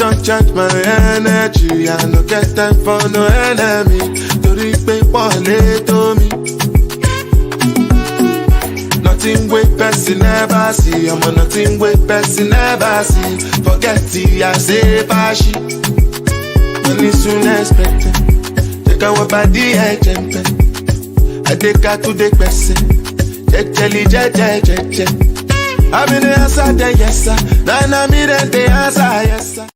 don't charge my energy, I no get time for no enemy. Torí pé pọ̀lẹ́ tó mi. Nothing wey person never see, I'm on nothing wey person never see. Forget it, I say bashi. Money soon expected. Take our body agent. I take her to the person. Jeje. I'm in the answer, then yes sir. Now me then the answer, yes sir.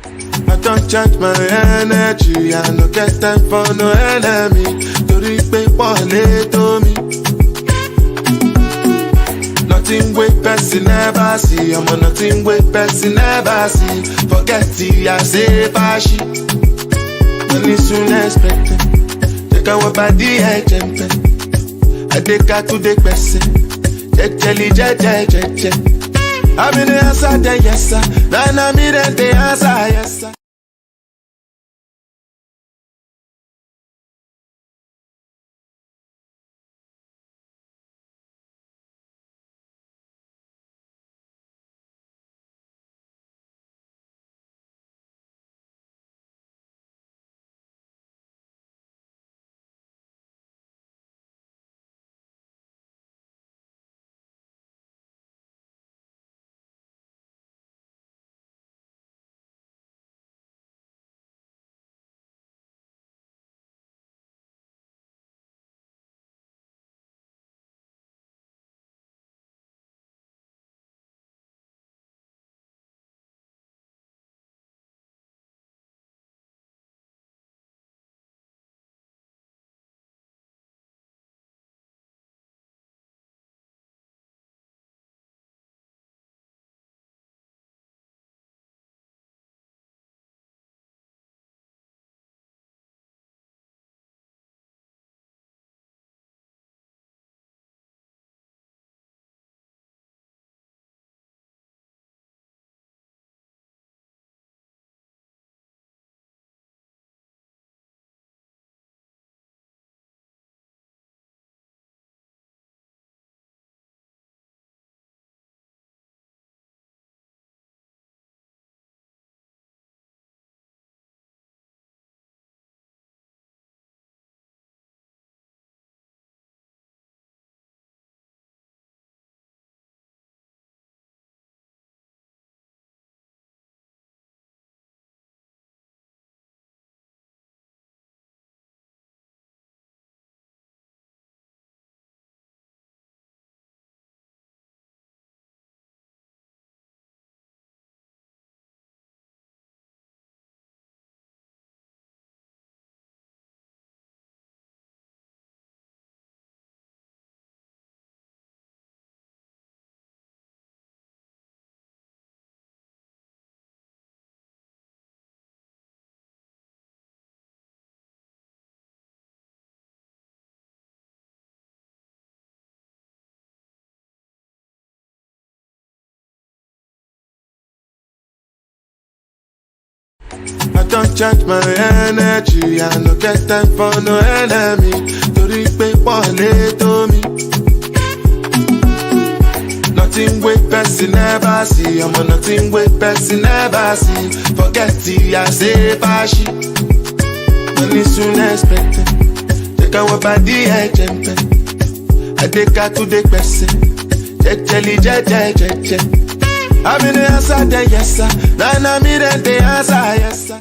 I don't charge my energy, I no get time for no enemy. Torí pé pọ̀lẹ́ tó mi. Nothing wey person never see, I'm on nothing wey person never see. Forget it, I say bashi. Money soon expected. Take our body agent. I take her to the person. Jeje. I'm in the answer, then yes sir. Now me then the answer, yes sir. I don't charge my energy, I no get time for no enemy. Torí pé wọlé tó mi. Nothing wey person never see, I'm on nothing wey person never see. Forget it, I say fashi. Money soon expected. Take our body, I jump. I take her to the person. Je. I'm in the answer, then yes sir. Now me then the answer, yes sir.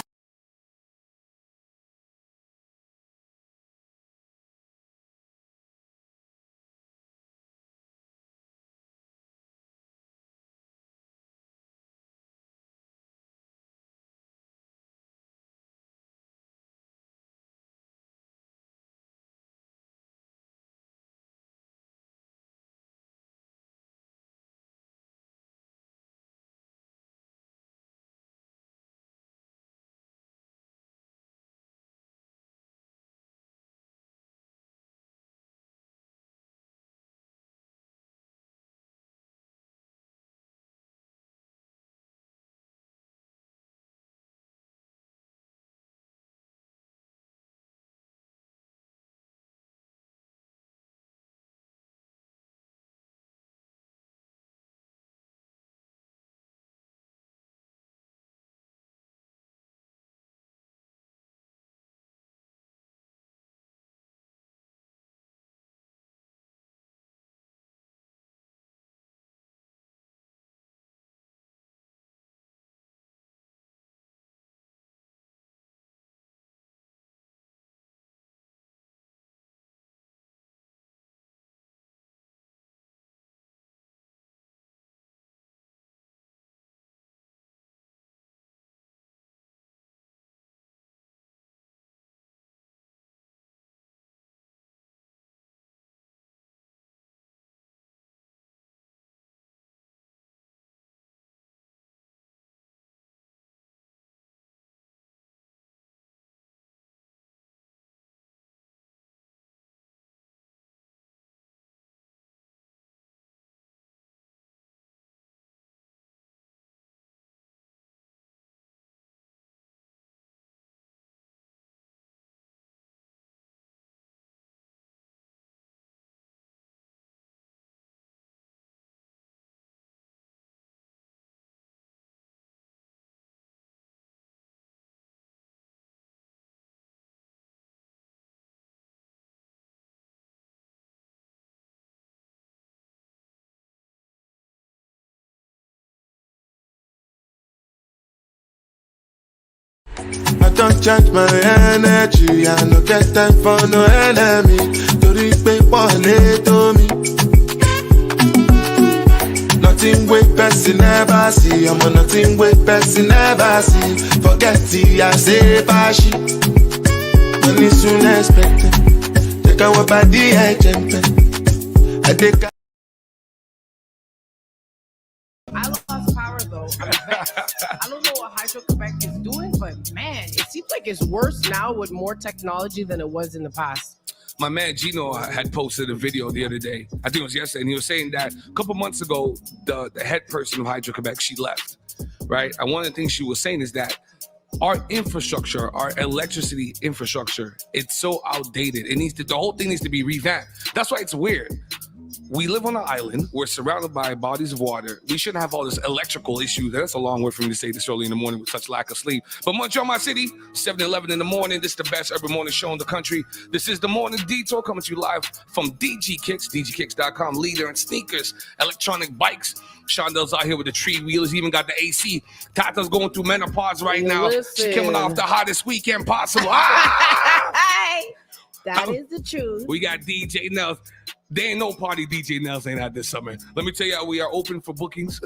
I don't charge my energy, I no get time for no enemy. Torí pé wọlé tó mi. Nothing wey person never see, I'm on nothing wey person never see. Forget it, I say fashi. Money soon expected. Take our body, I jump. I take. I lost power though. I don't know what Hydro-Quebec is doing, but man, it seems like it's worse now with more technology than it was in the past. My man Gino had posted a video the other day. I think it was yesterday, and he was saying that a couple months ago, the head person of Hydro-Quebec, she left, right? And one of the things she was saying is that our infrastructure, our electricity infrastructure, it's so outdated. The whole thing needs to be revamped. That's why it's weird. We live on an island. We're surrounded by bodies of water. We shouldn't have all this electrical issue. That's a long word for me to say this early in the morning with such lack of sleep. But Montreal, my city, 7-11 in the morning. This is the best urban morning show in the country. This is the Morning Detour coming to you live from DG Kicks, DGKicks.com, leader in sneakers, electronic bikes. Shondel's out here with the tree wheels. He even got the AC. Tata's going through menopause right now. She's coming off the hottest weekend possible. That is the truth. We got DJ Nels. There ain't no party DJ Nels ain't had this summer. Let me tell you, we are open for bookings.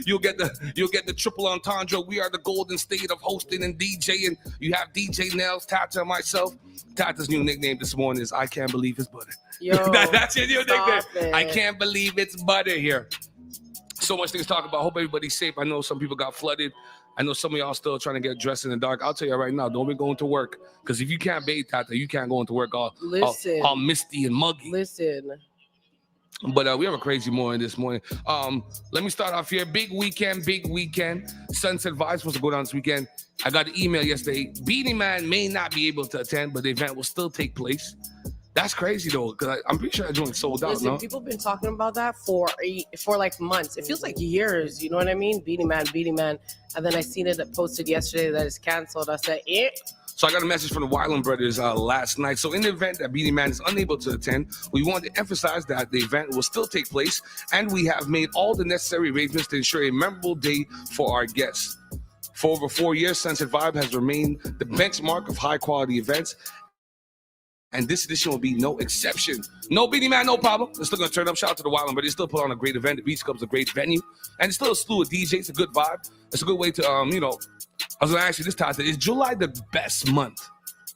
You'll get the triple entendre. We are the golden state of hosting and DJing. You have DJ Nels, Tata, and myself. Tata's new nickname this morning is I Can't Believe It's Butter. Yo, that's your new nickname. It. I can't believe it's butter here. So much things to talk about. Hope everybody's safe. I know some people got flooded. I know some of y'all still trying to get dressed in the dark. I'll tell you right now, don't be going to work. Because if you can't bathe, Tata, you can't go into work all misty and muggy. Listen, But we have a crazy morning this morning. Let me start off here. Big weekend. Sunset Vibes supposed to go down this weekend. I got an email yesterday. Beanie Man may not be able to attend, but the event will still take place. That's crazy though, because I'm pretty sure that joint sold out. Listen, people have been talking about that for like months. It feels like years. You know what I mean? Beanie Man. And then I seen it posted yesterday that it's canceled. I said, eh. So I got a message from the Wyland brothers last night. So in the event that Beanie Man is unable to attend, we want to emphasize that the event will still take place, and we have made all the necessary arrangements to ensure a memorable day for our guests. For over 4 years, Sunset Vibe has remained the benchmark of high-quality events, and this edition will be no exception. No Beanie Man, no problem. They're still going to turn up. Shout out to the Wyland, but they still put on a great event. The Beach Club's a great venue, and it's still a slew of DJs. It's a good vibe. It's a good way to, I was going to ask you this time, is July the best month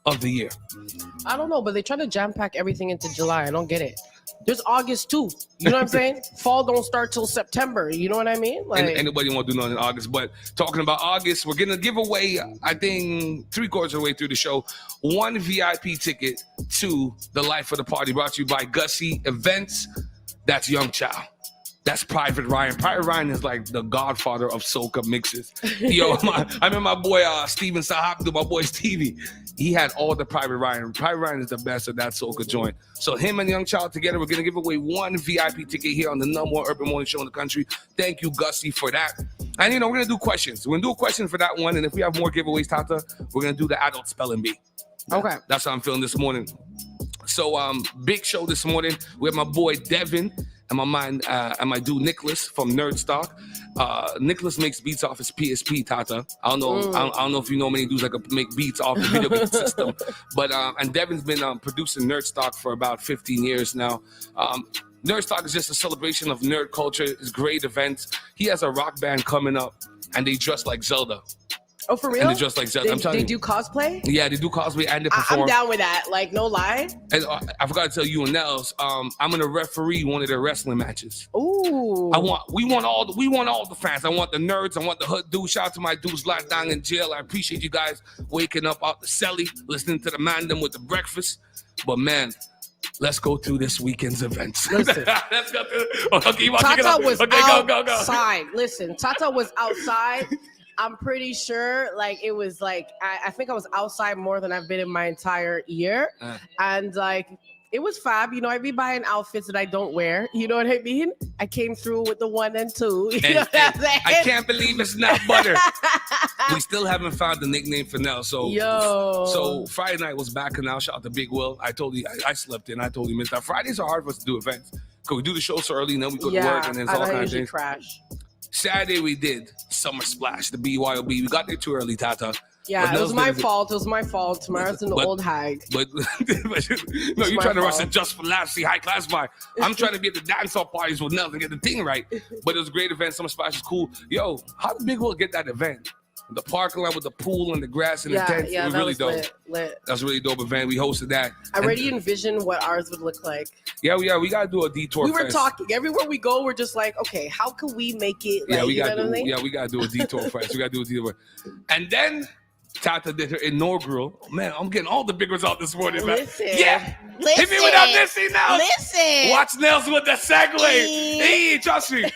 of the year? I don't know, but they try to jam-pack everything into July. I don't get it. There's August too. You know what I'm saying? Fall don't start till September. You know what I mean? Like, anybody want to do nothing in August. But talking about August, we're going to give away, I think, 3/4 of the way through the show, one VIP ticket to the Life of the Party, brought to you by Gussie Events. That's Young Child. That's Private Ryan. Private Ryan is like the godfather of soca mixes. Yo, I remember my boy Steven Sahab, my boy Stevie. He had all the Private Ryan. Private Ryan is the best of that soca joint. So him and Young Child together, we're going to give away one VIP ticket here on the #1 urban morning show in the country. Thank you, Gussie, for that. And, we're going to do questions. We're going to do a question for that one. And if we have more giveaways, Tata, we're going to do the adult spelling bee. Okay. That's how I'm feeling this morning. So, big show this morning. We have my boy Devin and my dude Nicholas from Nerd Stock. Nicholas makes beats off his PSP, Tata. I don't know if you know many dudes that can make beats off the video game system. But and Devin's been producing Nerd Stock for about 15 years now. Nerd Stock is just a celebration of nerd culture. It's great events. He has a rock band coming up, and they dress like Zelda. Oh, for real? And they dress like Zelda. I'm telling you. They do cosplay? Yeah, they do cosplay and they perform. I'm down with that. Like, no lie. And I forgot to tell you and Nels, I'm gonna referee one of their wrestling matches. Ooh. We want all the fans. I want the nerds. I want the hood dudes. Shout out to my dudes locked down in jail. I appreciate you guys waking up out the celly, listening to the Mandem with the breakfast. But man, let's go through this weekend's events. Listen. Let's go through. Okay, Tata was outside. Go. Listen, Tata was outside. I'm pretty sure, like, it was like, I think I was outside more than I've been in my entire year. And, like, it was fab. I be buying outfits that I don't wear. You know what I mean? I came through with the 1 and 2. You know what I'm saying? I can't believe it's not butter. We still haven't found the nickname for Nell. So Friday night was back and now. Shout out to Big Will. I told you, I slept in. I told you, Mr. Fridays are hard for us to do events. Because we do the show so early and then we go to work and then it's all kinds of things. Crash. Saturday we did Summer Splash, the BYOB. We got there too early, Tata. Yeah, it was my fault. Tomorrow's an old hag. But no, you're trying to rush it just for laughs. See, high class vibe. I'm trying to be at the dancehall parties with Nels and get the thing right. But it was a great event. Summer Splash is cool. Yo, how did Big Will get that event? The parking lot with the pool and the grass and the tent. Yeah, it was that really was dope. lit. That's a really dope event. We hosted that. I already envisioned what ours would look like. Yeah, we gotta do a detour. We were talking everywhere we go. We're just like, okay, how can we make it? Yeah, like, we gotta do a detour first. We gotta do a detour, and then Tata did her inaugural. Oh, man, I'm getting all the big ones out this morning, man. Listen. Hit me without this now. Listen. Watch Nels with the segue. Hey, trust me.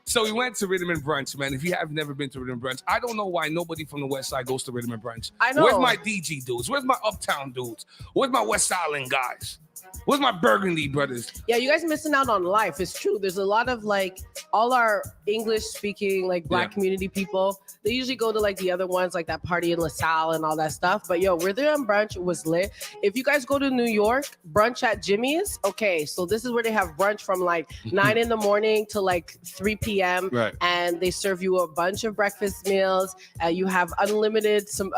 So we went to Rhythm and Brunch, man. If you have never been to Rhythm and Brunch, I don't know why nobody from the West Side goes to Rhythm and Brunch. I know. Where's my DG dudes? Where's my Uptown dudes? Where's my West Island guys? Where's my Burgundy brothers? Yeah, you guys missing out on life. It's true. There's a lot of like all our English speaking like Black community people. They usually go to like the other ones like that party in LaSalle and all that stuff. But yo, Rhythm and Brunch was lit. If you guys go to New York, brunch at Jimmy's. Okay, so this is where they have brunch from like 9 in the morning to like 3 p.m. Right. And they serve you a bunch of breakfast meals. You have unlimited some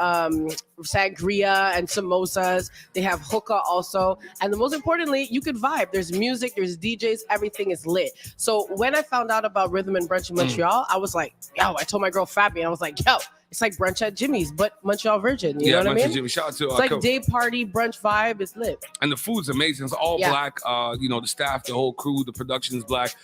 sangria and samosas. They have hookah also. And the most importantly, you could vibe. There's music, there's DJs, everything is lit. So when I found out about Rhythm and Brunch in Montreal, I was like, yo, I told my girl Fabi, I was like, yo, It's like brunch at Jimmy's, but Montreal Virgin. You know what I Brunch at mean? Jimmy. Shout out to It's like day party brunch vibe. It's lit. and the food's amazing. It's all black. The staff, the whole crew, the production's black.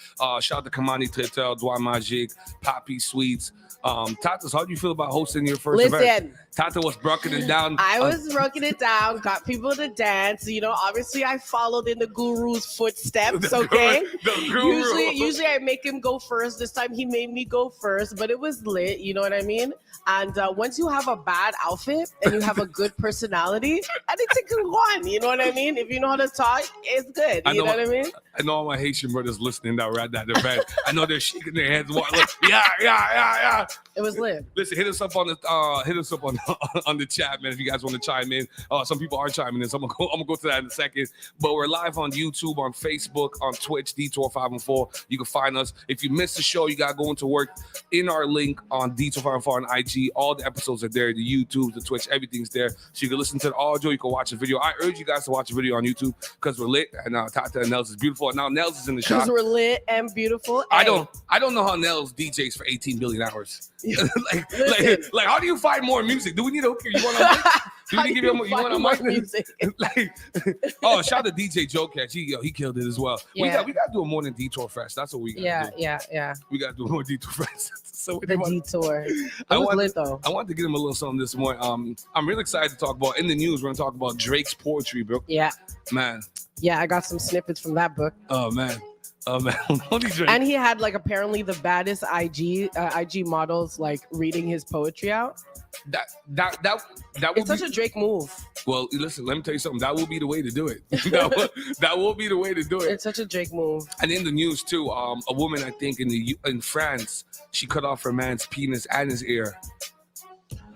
Shout out to Kamani Traiteur, Doigt Magique, Poppy Sweets. Tatas, how do you feel about hosting your first event? Tata was breaking it down. I was breaking it down, got people to dance. Obviously I followed in the guru's footsteps, okay? The guru. Usually I make him go first. This time he made me go first, but it was lit, you know what I mean? And once you have a bad outfit and you have a good personality, anything can go on, you know what I mean? If you know how to talk, it's good, you know what I mean? I know all my Haitian brothers listening that were at that event. I know they're shaking their heads. Like, yeah. It was lit. Listen, hit us up on the chat, man. If you guys want to chime in, some people are chiming in, so I'm gonna go to that in a second. But we're live on YouTube, on Facebook, on Twitch, Detour 514. You can find us. If you missed the show, you gotta go into work in our link on Detour 514 on IG. All the episodes are there. The YouTube, the Twitch, everything's there. So you can listen to the audio. You can watch the video. I urge you guys to watch the video on YouTube because we're lit. And Tata and Nels is beautiful. And now Nels is in the shop. Because we're lit and beautiful. I don't know how Nels DJs for 18 billion hours. like how do you find more music? Do we need to hook you? You want to? Do we need to give you want more music? Shout out to DJ Joe Catch. He killed it as well. Yeah. We got to do a Morning Detour Fest. That's what we got to do. Yeah. We got to do a Morning Detour Fest. So the Detour. I wanted to give him a little something this morning. I'm really excited to talk about in the news. We're gonna talk about Drake's poetry, bro. Yeah, man. Yeah, I got some snippets from that book. Oh man. And he had like apparently the baddest IG models like reading his poetry out. That it's such a Drake move. Well, listen, let me tell you something. That will be the way to do it. that will be the way to do it. It's such a Drake move. And in the news too, a woman I think in France, she cut off her man's penis and his ear.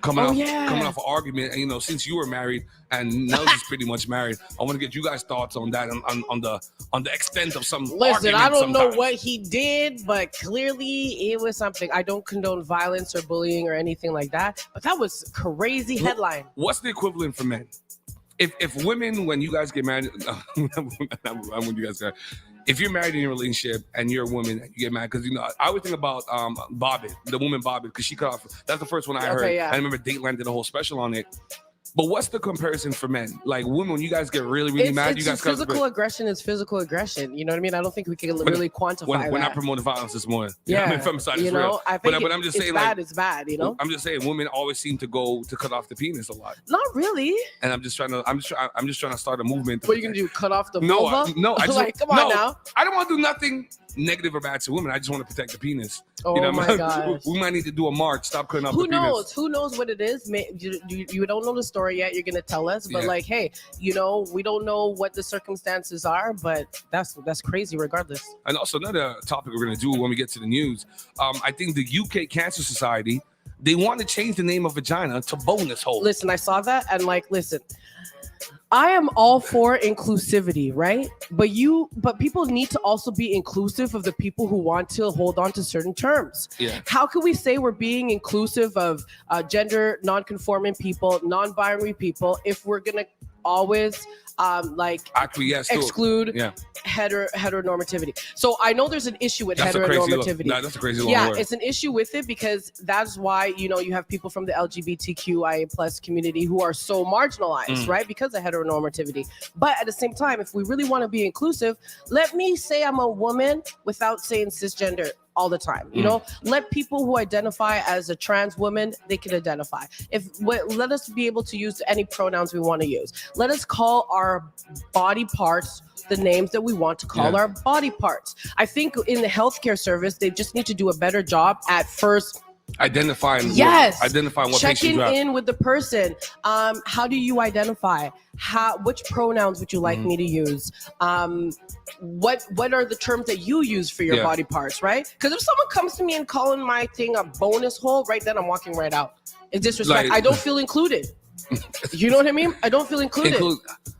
Coming off an argument, and since you were married and Nels is pretty much married, I want to get you guys' thoughts on that, on the extent of some. Listen, I don't know what he did, but clearly it was something. I don't condone violence or bullying or anything like that, but that was crazy headline. What's the equivalent for men? If women, when you guys get married, if you're married in your relationship and you're a woman and you get mad, because I always think about Bobbit, the woman Bobbit, because she cut off. That's the first one I heard. Yeah. I remember Dateline did a whole special on it. But what's the comparison for men? Like women, when you guys get really, really mad, you guys physical aggression is physical aggression. You know what I mean? I don't think we can really quantify that. We're not promoting violence this morning. Yeah, I think but I'm just saying, it's bad. I'm just saying, women always seem to go to cut off the penis a lot. Not really. And I'm just trying to start a movement. What are you gonna do? Cut off the vulva? No, I just come on now. I don't want to do nothing negative or bad to women. I just want to protect the penis. Oh my gosh. We might need to do a march. Stop cutting off the penis. Who knows what it is? You don't know the story yet. You're gonna tell us, but hey, we don't know what the circumstances are, but that's crazy regardless. And also another topic we're gonna do when we get to the news. I think the UK Cancer Society, they want to change the name of vagina to bonus hole. Listen, I saw that and listen. I am all for inclusivity, right? But people need to also be inclusive of the people who want to hold on to certain terms. Yeah. How can we say we're being inclusive of gender non-conforming people, non-binary people, if we're gonna always exclude heteronormativity? So I know there's an issue with heteronormativity. That's a crazy long word. It's an issue with it because that's why you have people from the LGBTQIA plus community who are so marginalized, right? Because of heteronormativity. But at the same time, if we really want to be inclusive, let me say I'm a woman without saying cisgender all the time. Let people who identify as a trans woman, they can identify. Let us be able to use any pronouns we want to use. Let us call our body parts the names that we want to call our body parts. I think in the healthcare service, they just need to do a better job at first identifying what checking in with the person. How do you identify? Which pronouns would you like me to use? What are the terms that you use for your body parts, right? Because if someone comes to me and calling my thing a bonus hole, right then I'm walking right out. It's disrespect. I don't feel included. You know what I mean? I don't feel included.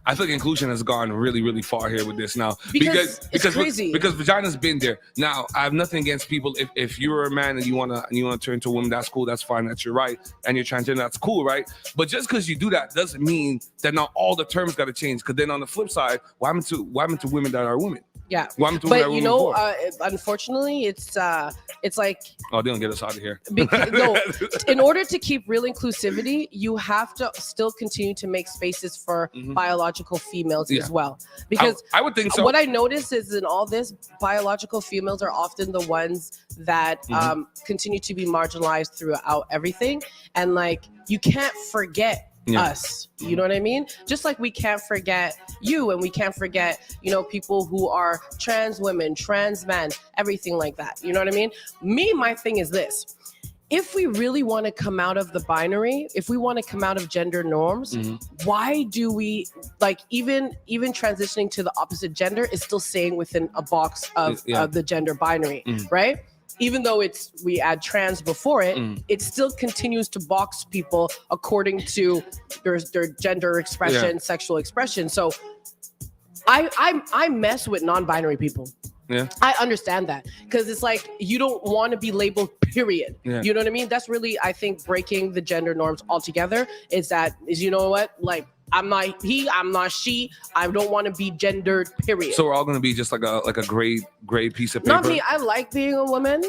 I think inclusion has gone really, really far here with this now. Because it's crazy. Because vagina's been there. Now, I have nothing against people. If you're a man and you wanna turn to a woman, that's cool, that's fine, that's your right. And you're transgender, that's cool, right? But just because you do that doesn't mean that not all the terms gotta change. Because then on the flip side, what happened to women that are women? Yeah, but you know, unfortunately, it's like, oh, they don't get us out of here. No, in order to keep real inclusivity, you have to still continue to make spaces for biological females as well. Because I would think so. What I notice is in all this, biological females are often the ones that continue to be marginalized throughout everything, and like you can't forget. Us, you know what I mean? Just like we can't forget you, and we can't forget, you know, people who are trans women, trans men, everything like that. You know what I mean? My thing is this: if we really want to come out of the binary, if we want to come out of gender norms, why do we like even transitioning to the opposite gender is still staying within a box of the gender binary, right? Even though we add trans before it, it still continues to box people according to their gender expression, sexual expression. So I mess with non-binary people. Yeah, I understand that, because it's like you don't want to be labeled, period. Yeah. You know what I mean? That's really, I think, breaking the gender norms altogether. Is you know what? Like, I'm not he, I'm not she. I don't want to be gendered, period. so we're all gonna be just like a gray piece of paper. Not me. I like being a woman.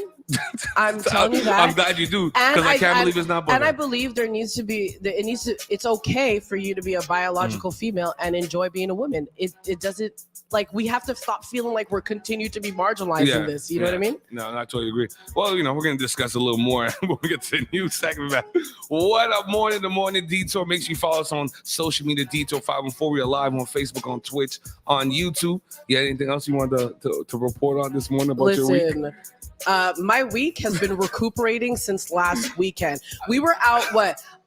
I'm telling you that. I'm glad you do, because I can't believe it's not butter. And I believe there needs to be, it's okay for you to be a biological female and enjoy being a woman. It doesn't, like, we have to stop feeling like we're continuing to be marginalized in this. You know what I mean? No, I totally agree. Well, you know, we're going to discuss a little more when we get to the new segment, man. What up, Morning? The Morning Detour. Make sure you follow us on social media, Detour 514. We are live on Facebook, on Twitch, on YouTube. Yeah, anything else you want to report on this morning about your week? My week has been recuperating since last weekend. We were out,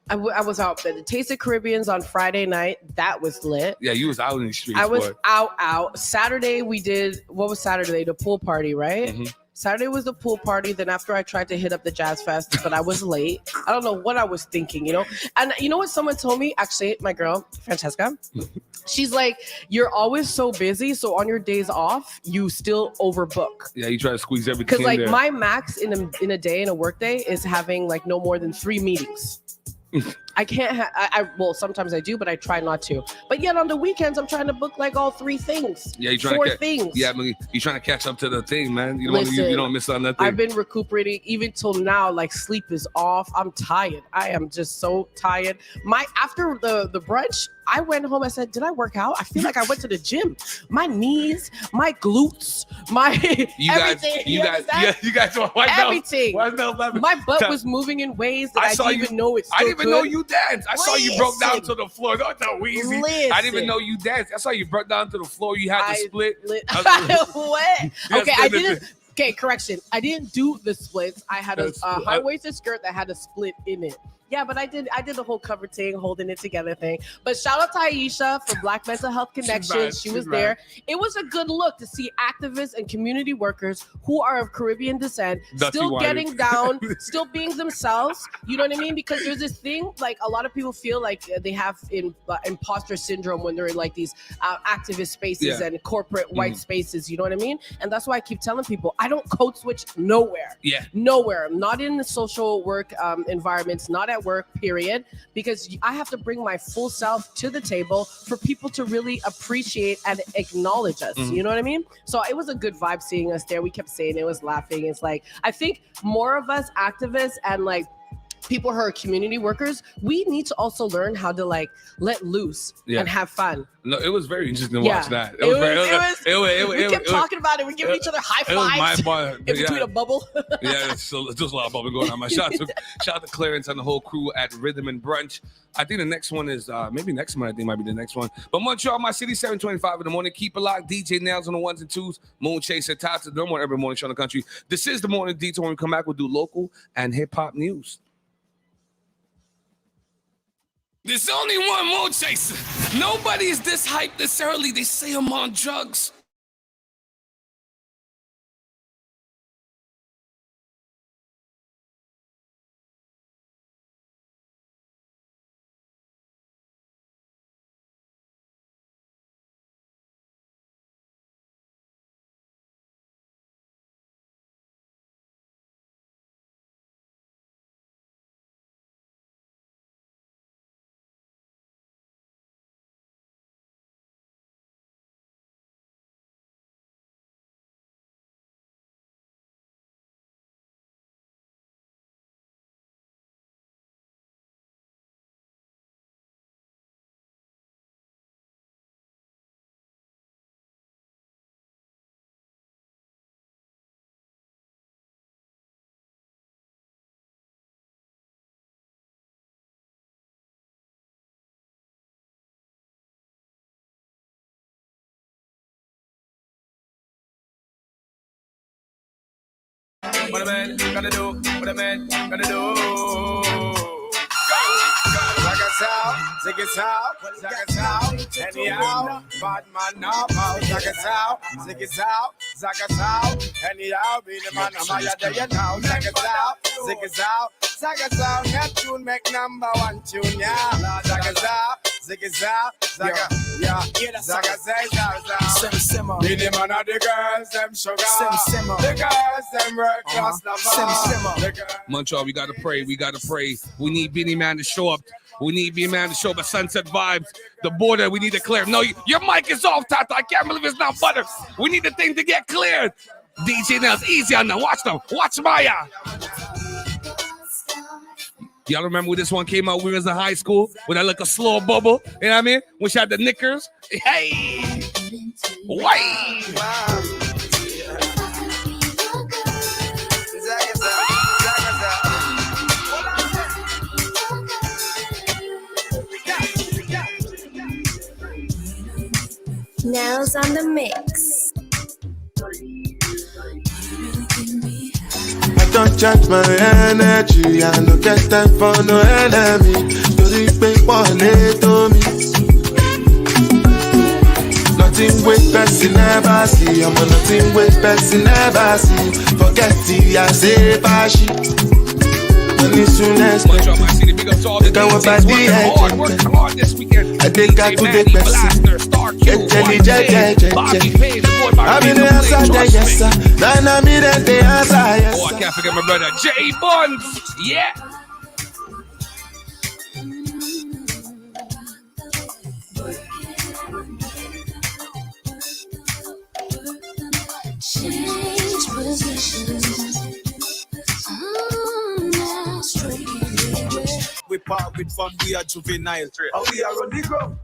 I was out at the Taste of Caribbean's on Friday night. That was lit. Yeah, you was out in the streets. I was out. Saturday we did, what was Saturday? The pool party, right? Saturday was the pool party. Then after I tried to hit up the Jazz Fest, but I was late. I don't know what I was thinking, you know? And you know what someone told me? Actually, my girl, Francesca, she's like, you're always so busy. So on your days off, you still overbook. Yeah, you try to squeeze everything in there. Because like my max in a day, in a work day, is having like no more than 3 meetings. I can't well, sometimes I do, but I try not to. But yet on the weekends, I'm trying to book like all 3 things. Yeah, you're trying 4 to things. Yeah, you're trying to catch up to the thing, man. You don't miss on nothing. I've been recuperating even till now. Like, sleep is off. I'm tired. I am just so tired. After the brunch, I went home. I said, did I work out? I feel like I went to the gym. My knees, my glutes, everything. You guys everything. My butt was moving in ways that I didn't even know it's still I didn't even good. know you danced. I saw you broke down to the floor. Don't tell Weezy. I didn't even know you danced. I saw you broke down to the floor. You had to split. What? Okay, I didn't. Okay, correction. I didn't do the splits. I had a high-waisted skirt that had a split in it. Yeah, but I did the whole cover thing, holding it together thing. But shout out to Aisha from Black Mental Health Connection. She was there. It was a good look to see activists and community workers who are of Caribbean descent still getting down, still being themselves. You know what I mean? Because there's this thing, like, a lot of people feel like they have imposter syndrome when they're in like these activist spaces and corporate white spaces. You know what I mean? And that's why I keep telling people, I don't code switch nowhere. Yeah. Nowhere. Not in the social work environments, not at work, period, because I have to bring my full self to the table for people to really appreciate and acknowledge us. You know what I mean? So it was a good vibe seeing us there. We kept saying it, was laughing. It's like, I think more of us activists and like people who are community workers, we need to also learn how to like let loose and have fun. No, it was very interesting to watch that. We kept talking about it. We giving each other high fives in between a bubble. Yeah, so there's a lot of bubble going on. My shout out to Clarence and the whole crew at Rhythm and Brunch. I think the next one is maybe next month. I think might be the next one. But Montreal, my city, 7:25 in the morning. Keep it locked. DJ Nails on the 1s and 2s. Moon Chaser, Tots, the number one every morning show in the country. This is the Morning Detour. When we come back, we'll do local and hip hop news. There's only one Moon Chaser. Nobody is this hyped this early. They say I'm on drugs. What a man gotta do. What a man gotta do. Zig it out, anyhow, bad man now, zag it out, anyhow, be the man of my day now, zag it out, Neptune make number 1 tune, yeah, zag it out, yeah, simmer, be the man of the girls, them sugar, the girls, them work class lover, Montreal, we gotta pray. We need Beanie Man to show up. We need Beanie Man to show up at Sunset Vibes. The border, we need to clear. No, your mic is off, Tata. I can't believe it's not butter. We need the thing to get cleared. DJ Nels, easy on them. Watch them. Watch Maya. Y'all remember when this one came out? We was in high school with that like a slow bubble. You know what I mean? When she had the knickers. Hey. Why? Nels on the mix. I don't charge my energy, I don't get time for no enemy. Story pay to me. Nothing with person never see. I'm on nothing with person never see. Forget it, I say bashi. Money soon as Montreal, my city, big up to all the DJs. Working hard this weekend. I think I could get Blaster, Star Q, Bobby Payne, the boy by I'm in the answer, yes sir. Then I'm in the answer, yes sir. Oh, I can't forget my brother, J Buns. Yeah. Change positions. We part with fun, we are juvenile. How we are on the ground.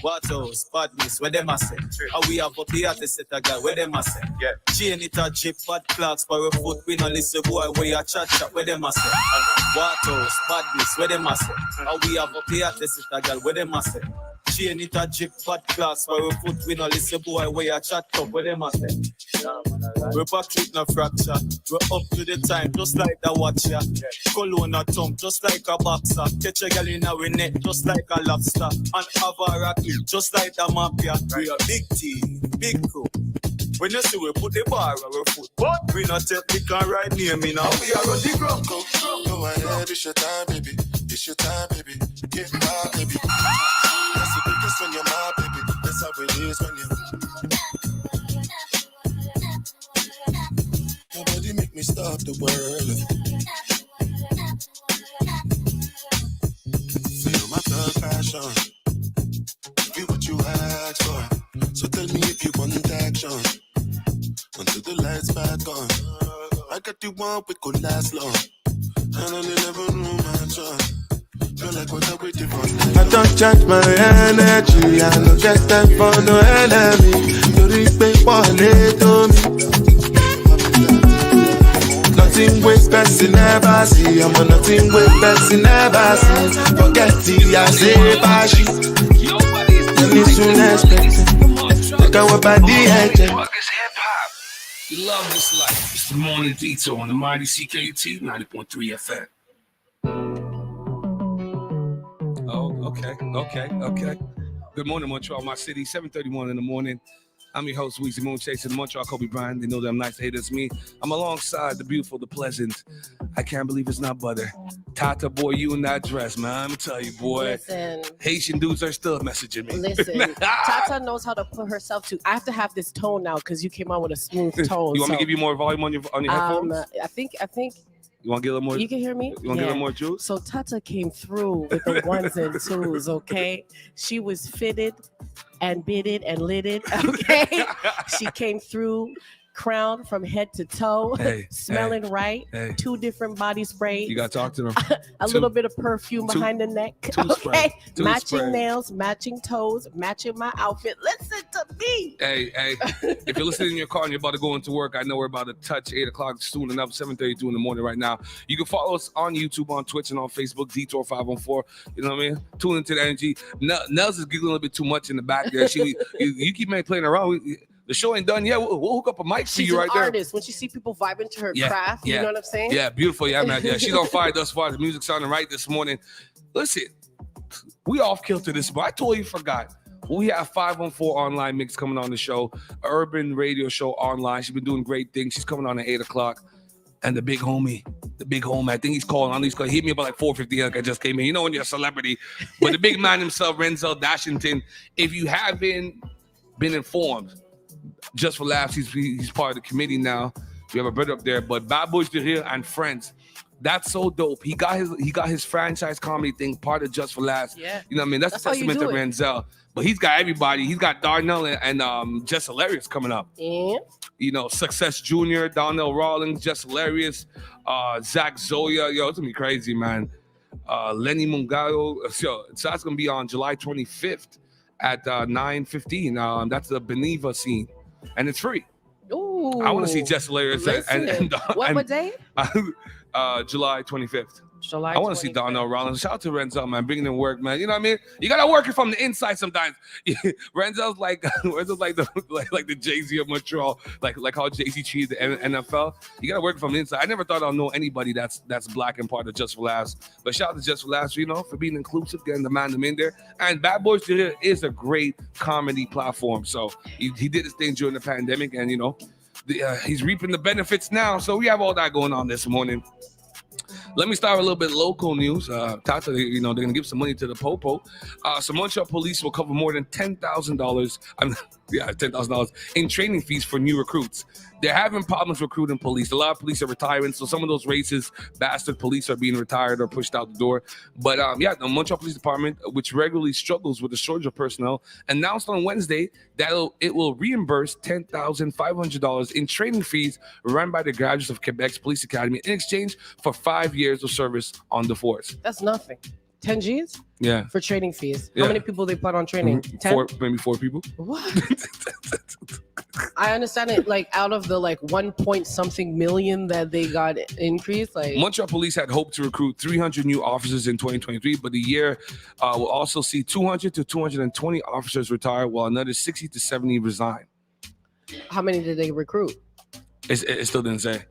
What else? Badness, where them a say? How we have up the artist set a guy, where them a say? Yeah. Chain it a jip, bad clocks, for a foot, we no listen boy, where you chat, where them a say? What else? Badness, where them a say? How we have up the artist set a guy, where them a say? Chain it a jip, bad clocks, for a foot, we no listen boy, where you chat, where them a say? We're back with no fracture. We're up to the time, just like the watcher. Cologne a thump, just like a boxer. Catch a girl in our net, just like a lobster. And have a rocket, just like the mafia. We are big team, big crew. When you see we put the bar on our foot, but we not take the car right near me now. We are on the ground. Go ahead, it's your time, baby. It's your time, baby. Get my baby. That's the biggest when you're my baby. That's how it is when you. Nobody make me stop the world. Feel my thug passion. Be what you asked for. So tell me if you want action. Until the lights back on. I got the one we could last long. And I never knew my job. Feel like what I waited for. I don't charge my energy. I don't get time for no enemy. You respect what they told me. Nothing with person never see. I'm on nothing with person never see. Forget it, I say bashi. Money soon expected. They go about the edge. You love this life. It's the Morning Detour on the mighty CKUT 90.3 FM. Oh, okay. Good morning, Montreal, my city. 7:31 in the morning. I'm your host, Weezy Moon, chasing the Montreal Kobe Bryant. They know that I'm nice to hate us me. I'm alongside the beautiful, the pleasant. I can't believe it's not butter. Tata, boy, you in that dress, man. I'm gonna tell you, boy. Listen. Haitian dudes are still messaging me. Listen, Tata knows how to put herself to. I have to have this tone now because you came on with a smooth tone. You want me to give you more volume on your headphones? I think. You want to get a little more? You can hear me? You want to get a little more juice? So Tata came through with the ones and twos, okay? She was fitted and bitted and lidded, okay? She came through, crowned from head to toe, smelling right, 2 different body sprays. You got to talk to them. a little bit of perfume behind the neck, okay? Matching nails, matching toes, matching my outfit. Listen to me. Hey, if you're listening in your car and you're about to go into work, I know we're about to touch 8 o'clock soon enough, 7:32 in the morning right now. You can follow us on YouTube, on Twitch, and on Facebook, Detour 514. You know what I mean? Tune into the energy. Nels is giggling a little bit too much in the back there. You keep playing around. The show ain't done yet. We'll hook up a mic for She's you an right there. artist. When you see people vibing to her craft, you know what I'm saying? Yeah, beautiful. Yeah, man. Yeah, she's on fire thus far. The music sounding right this morning. Listen, we off kilter this morning. I totally forgot. We have 514 online mix coming on the show, urban radio show online. She's been doing great things. She's coming on at 8 o'clock. And the big homie, I think he's calling on. He's calling. He hit me about like 4:50. Like I just came in. You know when you're a celebrity, but the big man himself, Renzel Dashington. If you haven't been informed, just for laughs, he's part of the committee now. We have a brother up there, but Bad Boys to Here and Friends. That's so dope. He got his franchise comedy thing part of Just for Laughs. Yeah. You know what I mean? That's a testament to Renzel. But he's got everybody. He's got Darnell and Just Hilarious coming up. And you know, Success Jr., Darnell Rawlings, Just Hilarious, Zach Zoya. Yo, it's gonna be crazy, man. Lenny Mungado. So that's gonna be on July 25th at 9:15. That's the Beneva scene, and it's free. ooh, I want to see Just Hilarious and what day? July 25th. July. I want to see Darnell Rollins. Shout out to Renzel, man, bringing in work, man. You know what I mean? You gotta work it from the inside sometimes. Renzel's like the Jay-Z of Montreal, like how Jay-Z treated the NFL. You gotta work it from the inside. I never thought I'll know anybody that's black and part of Just for Laughs. But shout out to Just for Laughs, you know, for being inclusive, getting the man them in there. And Bad Boys to Here is a great comedy platform. So he did his thing during the pandemic, and you know, he's reaping the benefits now. So we have all that going on this morning. Let me start with a little bit of local news. Tata, you know, they're going to give some money to the Popo. So Montreal police will cover more than $10,000. $10,000 in training fees for new recruits. They're having problems recruiting police. A lot of police are retiring, so some of those racist bastard police are being retired or pushed out the door. But the Montreal Police Department, which regularly struggles with the shortage of personnel, announced on Wednesday that it will reimburse $10,500 in training fees run by the graduates of Quebec's Police Academy in exchange for 5 years of service on the force. That's nothing. 10 G's? Yeah. For training fees. Yeah. How many people they put on training? 10? Maybe four people. What? I understand it, like out of the like 1 point something million that they got increased. Like Montreal Police had hoped to recruit 300 new officers in 2023, but the year will also see 200 to 220 officers retire, while another 60 to 70 resign. How many did they recruit? It still didn't say.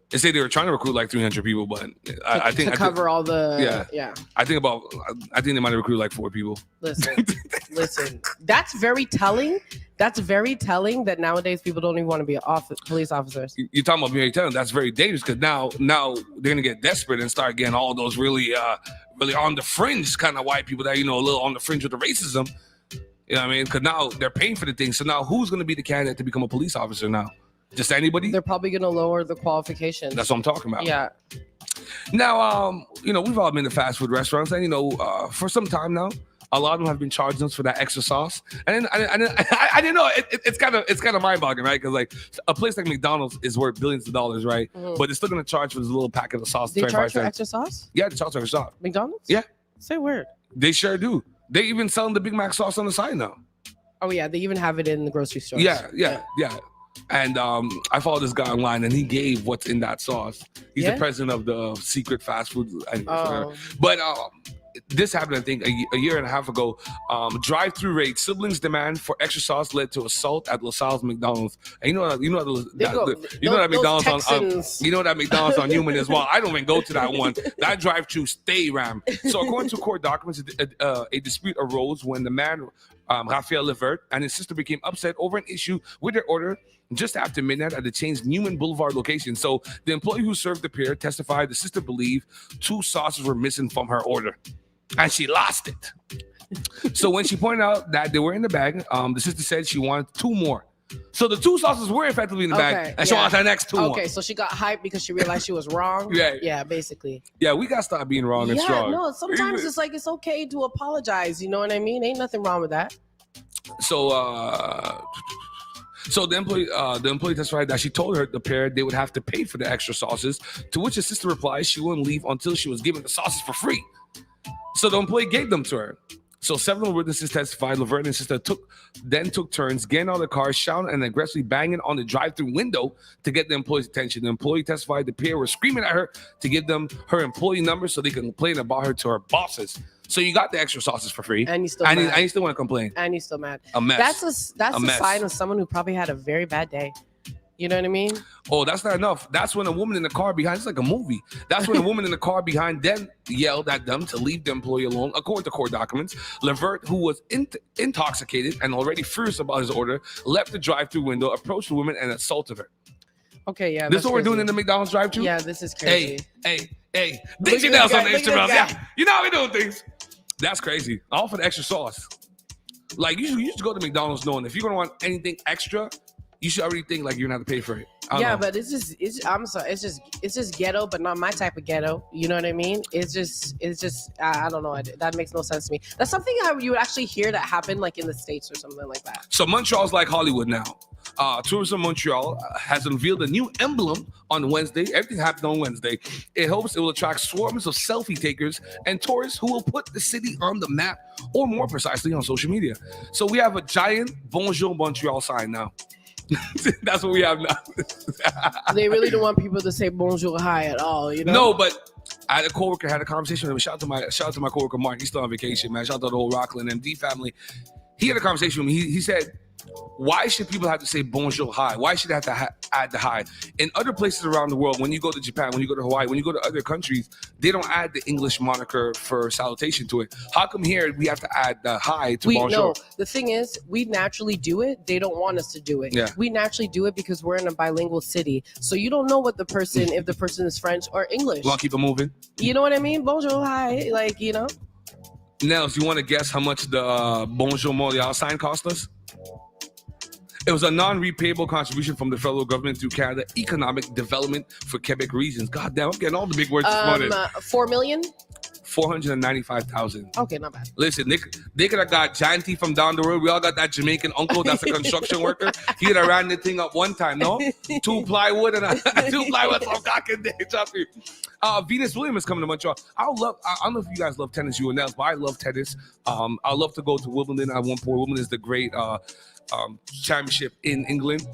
They say they were trying to recruit like 300 people, but I think to cover all the yeah. I think they might have recruited like 4 people. Listen. That's very telling. That's very telling that nowadays people don't even want to be police officers. You're talking about very telling. That's very dangerous because now they're gonna get desperate and start getting all those really on the fringe kind of white people that, you know, a little on the fringe with the racism. You know what I mean? Because now they're paying for the thing. So now who's gonna be the candidate to become a police officer now? Just anybody? They're probably going to lower the qualifications. That's what I'm talking about. Yeah. Now, you know, we've all been to fast food restaurants, and you know, for some time now, a lot of them have been charging us for that extra sauce. And I didn't know. It's kind of mind-boggling, right? Because like a place like McDonald's is worth billions of dollars, right? Mm-hmm. But they're still going to charge for this little packet of sauce. They charge for extra sauce? Yeah, they charge for extra sauce. McDonald's? Yeah. Say word. They sure do. They even selling the Big Mac sauce on the side now. Oh yeah, they even have it in the grocery stores. Yeah. And I followed this guy online, and he gave what's in that sauce. He's the president of the secret fast food. But this happened, I think, a year and a half ago. Drive-through raid. Siblings' demand for extra sauce led to assault at LaSalle's McDonald's. And you know that McDonald's on Human as well. I don't even go to that one. That drive-through stay ram. So according to court documents, a dispute arose when the man, Raphael Levert, and his sister became upset over an issue with their order just after midnight at the chain's Newman Boulevard location. So the employee who served the pair testified the sister believed 2 sauces were missing from her order, and she lost it. So when she pointed out that they were in the bag, the sister said she wanted 2 more. So the 2 sauces were effectively in the bag, and she wants her next 2 more. So she got hyped because she realized she was wrong. Yeah, basically. Yeah, we got to stop being wrong and strong. No, sometimes it's like it's okay to apologize. You know what I mean? Ain't nothing wrong with that. So the employee testified that she told her the pair they would have to pay for the extra sauces, to which his sister replied she wouldn't leave until she was given the sauces for free. So the employee gave them to her. So several witnesses testified Laverne and his sister took turns getting out of the car, shouting and aggressively banging on the drive-through window to get the employee's attention. The employee testified the pair were screaming at her to give them her employee number so they could complain about her to her bosses. So you got the extra sauces for free, And you still and mad. you still want to complain. And you're still mad. A mess. That's a mess. sign of someone who probably had a very bad day. You know what I mean? Oh, that's not enough. That's when a woman in the car behind, it's like a movie. That's when a woman in the car behind them yelled at them to leave the employee alone. According to court documents, Levert, who was intoxicated and already furious about his order, left the drive-thru window, approached the woman, and assaulted her. Okay, yeah. This is what we're doing in the McDonald's drive-thru? Yeah, this is crazy. Hey. Dig Look your at nails this on the guy, look at Instagram. this Yeah, guy. you know how we doing things. That's crazy. All for the extra sauce. Like, you should go to McDonald's knowing if you're going to want anything extra, you should already think like you're going to have to pay for it. I don't know. But I'm sorry, it's just ghetto, but not my type of ghetto. You know what I mean? It's just I don't know. That makes no sense to me. That's something you would actually hear that happen like in the States or something like that. So Montreal's like Hollywood now. Tourism Montreal has unveiled a new emblem on Wednesday. Everything happened on Wednesday. It hopes it will attract swarms of selfie takers and tourists who will put the city on the map, or more precisely, on social media. So we have a giant Bonjour Montreal sign now. That's what we have now. They really don't want people to say bonjour, hi at all. You know? No, but I had a coworker, had a conversation with him. Shout out to my coworker Mark. He's still on vacation, man. Shout out to the whole Rockland MD family. He had a conversation with me. He said, why should people have to say bonjour, hi? Why should they have to add the hi? In other places around the world, when you go to Japan, when you go to Hawaii, when you go to other countries, they don't add the English moniker for salutation to it. How come here we have to add the hi to bonjour? No, the thing is, we naturally do it. They don't want us to do it. Yeah. We naturally do it because we're in a bilingual city. So you don't know what the person, if the person is French or English. You want to keep it moving? You know what I mean? Bonjour, hi. Like, you know? Nels, you want to guess how much the Bonjour Montreal sign cost us? It was a non-repayable contribution from the federal government through Canada Economic Development for Quebec Regions. God damn, I'm getting all the big words this morning. 4 million? 495,000. Okay, not bad. Listen, they could have got Janty from down the road. We all got that Jamaican uncle that's a construction worker. He'd have ran the thing up one time, no? 2 plywood and 2 plywood from cock and day. Venus Williams is coming to Montreal. I don't know if you guys love tennis, you and Nels, but I love tennis. I love to go to Wimbledon at one point. Wimbledon is the great championship in England.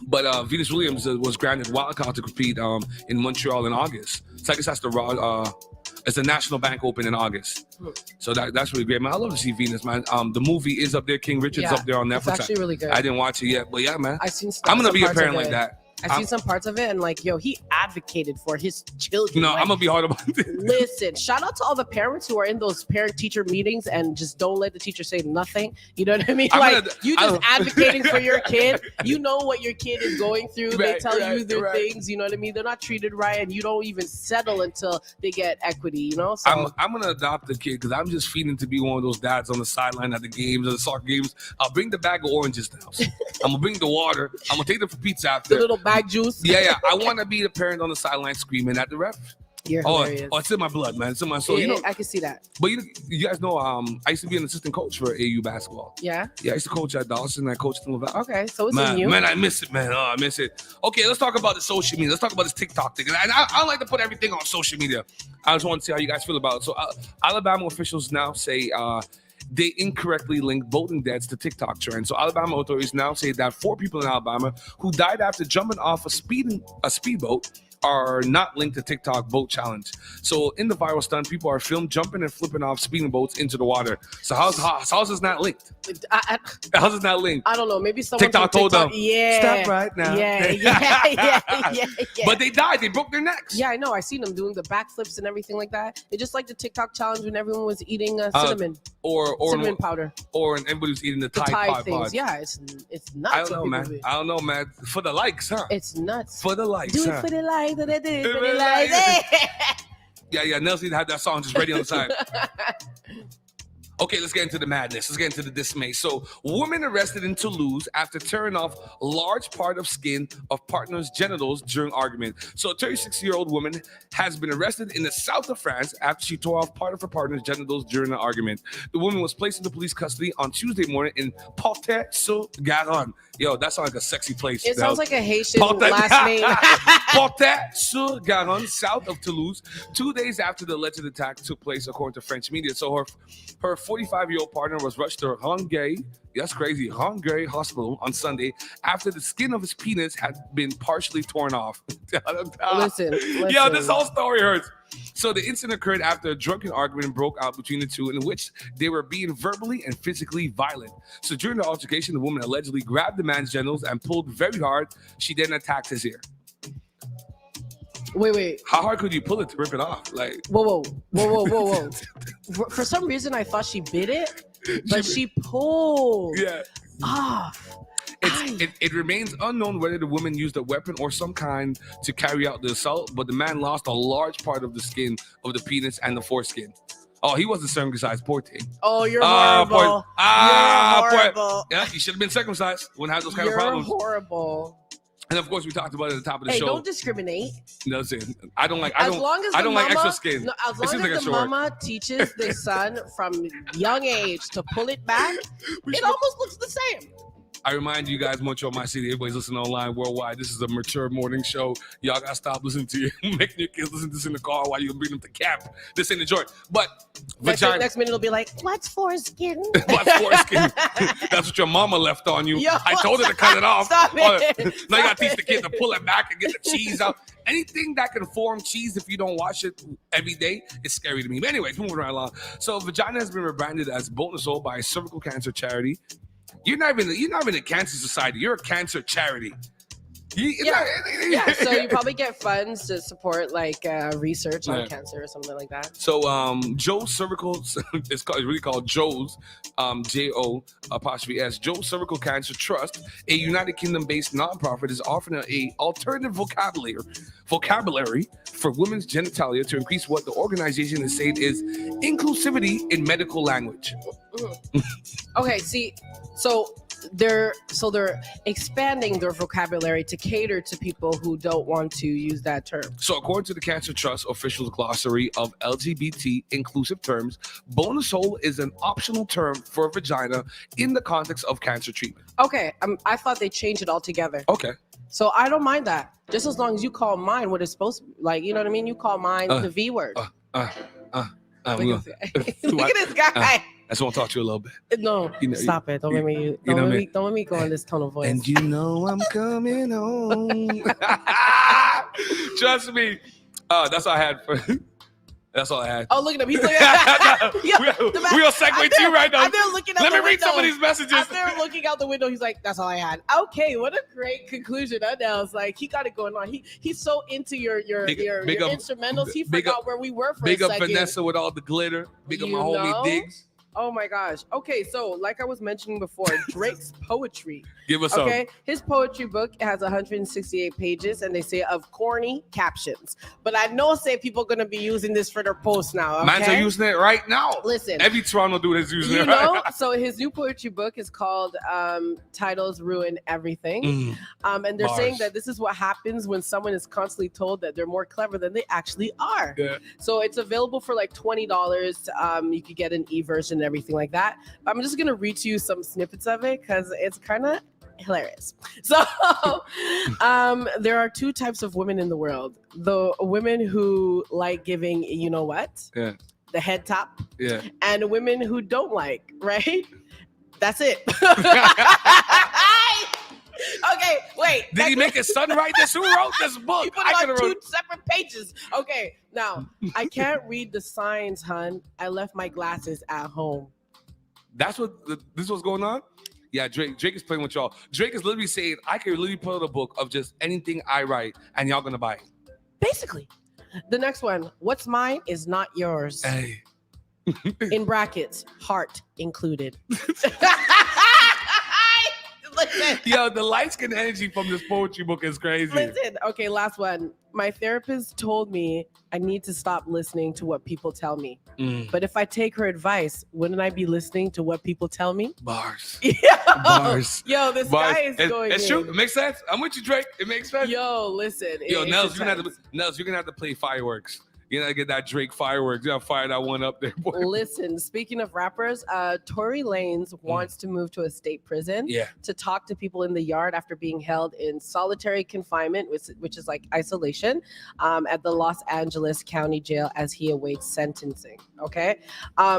But Venus Williams was granted wildcard to compete in Montreal in August. So I guess that's it's the National Bank Open in August. So that's really great, man. I love to see Venus, man. The movie is up there. King Richard's up there on Netflix. It's actually really good. I didn't watch it yet, but yeah, man. I've seen I'm going to some be a parts parent of like it. that. I've seen some parts of it, and like, yo, he advocated for his children. No, like, I'm going to be hard about this. Listen, shout out to all the parents who are in those parent-teacher meetings and just don't let the teacher say nothing. You know what I mean? You just advocating for your kid. You know what your kid is going through. They tell you their things. You know what I mean? They're not treated right, and you don't even settle until they get equity. You know? So I'm going to adopt a kid because I'm just feeling to be one of those dads on the sideline at the games, or the soccer games. I'll bring the bag of oranges now. I'm going to bring the water. I'm going to take them for pizza after. The little bag juice. Yeah. I want to be the parent on the sideline screaming at the ref. You're hilarious. It's in my blood, man. It's in my soul. Yeah, You know, I can see that. but you guys know, I used to be an assistant coach for AU basketball. Yeah. Yeah, I used to coach at Dawson. I coached in Laval. Okay, so it's in you. Man, I miss it, man. Oh, I miss it. Okay, let's talk about the social media. Let's talk about this TikTok thing. And I don't like to put everything on social media. I just want to see how you guys feel about it. So, Alabama officials now say they incorrectly linked voting deaths to TikTok trend. So Alabama authorities now say that 4 people in Alabama who died after jumping off a speedboat are not linked to TikTok vote challenge. So in the viral stunt, people are filmed jumping and flipping off speeding boats into the water. So how's this not linked? How's this not linked? I don't know. Maybe someone TikTok told them, yeah, stop right now. Yeah. But they died. They broke their necks. Yeah, I know. I seen them doing the backflips and everything like that. It's just like the TikTok challenge when everyone was eating cinnamon or cinnamon powder, or when everybody was eating the Tide Pod things. pods. Yeah, it's nuts. I don't know, man. For the likes, huh? It's nuts. For the likes, Do huh? it for the likes. Do it for the likes. Yeah. Nelson had that song just ready on the side. Okay, let's get into the madness. Let's get into the dismay. So, woman arrested in Toulouse after tearing off large part of skin of partner's genitals during argument. So, a 36-year-old woman has been arrested in the south of France after she tore off part of her partner's genitals during an argument. The woman was placed into police custody on Tuesday morning in Portet-sur-Garonne. Yo, that sounds like a sexy place. It sounds like a Haitian last name. Portet-sur-Garonne, south of Toulouse, 2 days after the alleged attack took place, according to French media. So, her 45-year-old partner was rushed to Hungary Hospital on Sunday after the skin of his penis had been partially torn off. Listen. Yo, this whole story hurts. So the incident occurred after a drunken argument broke out between the two, in which they were being verbally and physically violent. So during the altercation, the woman allegedly grabbed the man's genitals and pulled very hard. She then attacked his ear. Wait. How hard could you pull it to rip it off? Like, whoa. For some reason, I thought she bit it, but she pulled. Yeah. Off. It remains unknown whether the woman used a weapon or some kind to carry out the assault, but the man lost a large part of the skin of the penis and the foreskin. Oh, he wasn't circumcised, poor thing. Oh, you're horrible. You're horrible. Yeah, you should have been circumcised. Wouldn't have those kind of problems. You're horrible. And of course, we talked about it at the top of the hey, show. Don't discriminate. No, listen, I don't like extra skin. No, as long as the mama teaches the son from young age to pull it back, it almost looks the same. I remind you guys, Montreal, my city, everybody's listening online worldwide. This is a mature morning show. Y'all gotta stop listening to making your kids listen to this in the car while you bring them to camp. This ain't the joint. But vagina. Next minute it'll be like, what's foreskin? What's foreskin? That's what your mama left on you. Yo, I told her to cut it off. Stop it. Now you gotta teach the kid to pull it back and get the cheese out. Anything that can form cheese if you don't wash it every day is scary to me. But anyways, moving right along. So vagina has been rebranded as Bone and Soul by a cervical cancer charity. You're not even a cancer society. You're a cancer charity. Yeah, so you probably get funds to support like research on cancer or something like that. So Joe's Cervical, it's really called Joe's, J-O''S, Joe's Cervical Cancer Trust, a United Kingdom-based nonprofit, is offering a alternative vocabulary for women's genitalia to increase what the organization is saying is inclusivity in medical language. Okay, see, so they're expanding their vocabulary to cater to people who don't want to use that term. So according to the Cancer Trust official glossary of LGBT inclusive terms, bone and soul is an optional term for vagina in the context of cancer treatment. Okay, I thought they changed it altogether. Okay. So I don't mind that, just as long as you call mine what it's supposed to be. Like, you know what I mean? You call mine the V word. Look at this guy. I just want to talk to you a little bit. No, stop it. Don't let me go in this tone of voice. And you know I'm coming home. Trust me. That's all I had for. That's all I had. Oh, look at him. He's looking at we'll segue to you right now. Let me read some of these messages. Out there looking out the window, he's like, that's all I had. Okay, what a great conclusion. That now it's like he got it going on. He's so into your instrumentals. He forgot where we were for a second. Big up Vanessa with all the glitter. Big up my homie Diggs. Oh my gosh. Okay, so like I was mentioning before, Drake's poetry. Give us some. Okay, his poetry book has 168 pages, and they say of corny captions. But I know people gonna be using this for their posts now. Okay? Mans are using it right now. Listen, every Toronto dude is using it right now. So his new poetry book is called "Titles Ruin Everything," and they're saying that this is what happens when someone is constantly told that they're more clever than they actually are. Yeah. So it's available for like $20. You could get an e-version and everything like that. I'm just gonna read to you some snippets of it because it's kind of hilarious. So there are two types of women in the world: the women who like giving, you know what, the head top, and women who don't like, right? That's it. Okay, wait. Did he make his son write this? Who wrote this book? He put it on two separant pages. Okay, now I can't read the signs, hun. I left my glasses at home. That's what this was going on? Yeah, Drake is playing with y'all. Drake is literally saying, I can literally put out a book of just anything I write, and y'all gonna buy it. Basically. The next one, what's mine is not yours. Hey. In brackets, heart included. Listen. Yo, the light skin energy from this poetry book is crazy. Listen, okay, last one. My therapist told me I need to stop listening to what people tell me. But if I take her advice, wouldn't I be listening to what people tell me? Bars. Bars. Yo, this guy is going It's true. It makes sense. I'm with you, Drake. It makes sense. Yo, listen. Yo, Nels, you're gonna have to play fireworks. You gotta get that Drake fireworks. You gotta fire that one up there, boy. Listen, speaking of rappers, Tory Lanez wants to move to a state prison to talk to people in the yard after being held in solitary confinement, which is like isolation, at the Los Angeles County Jail as he awaits sentencing. Okay,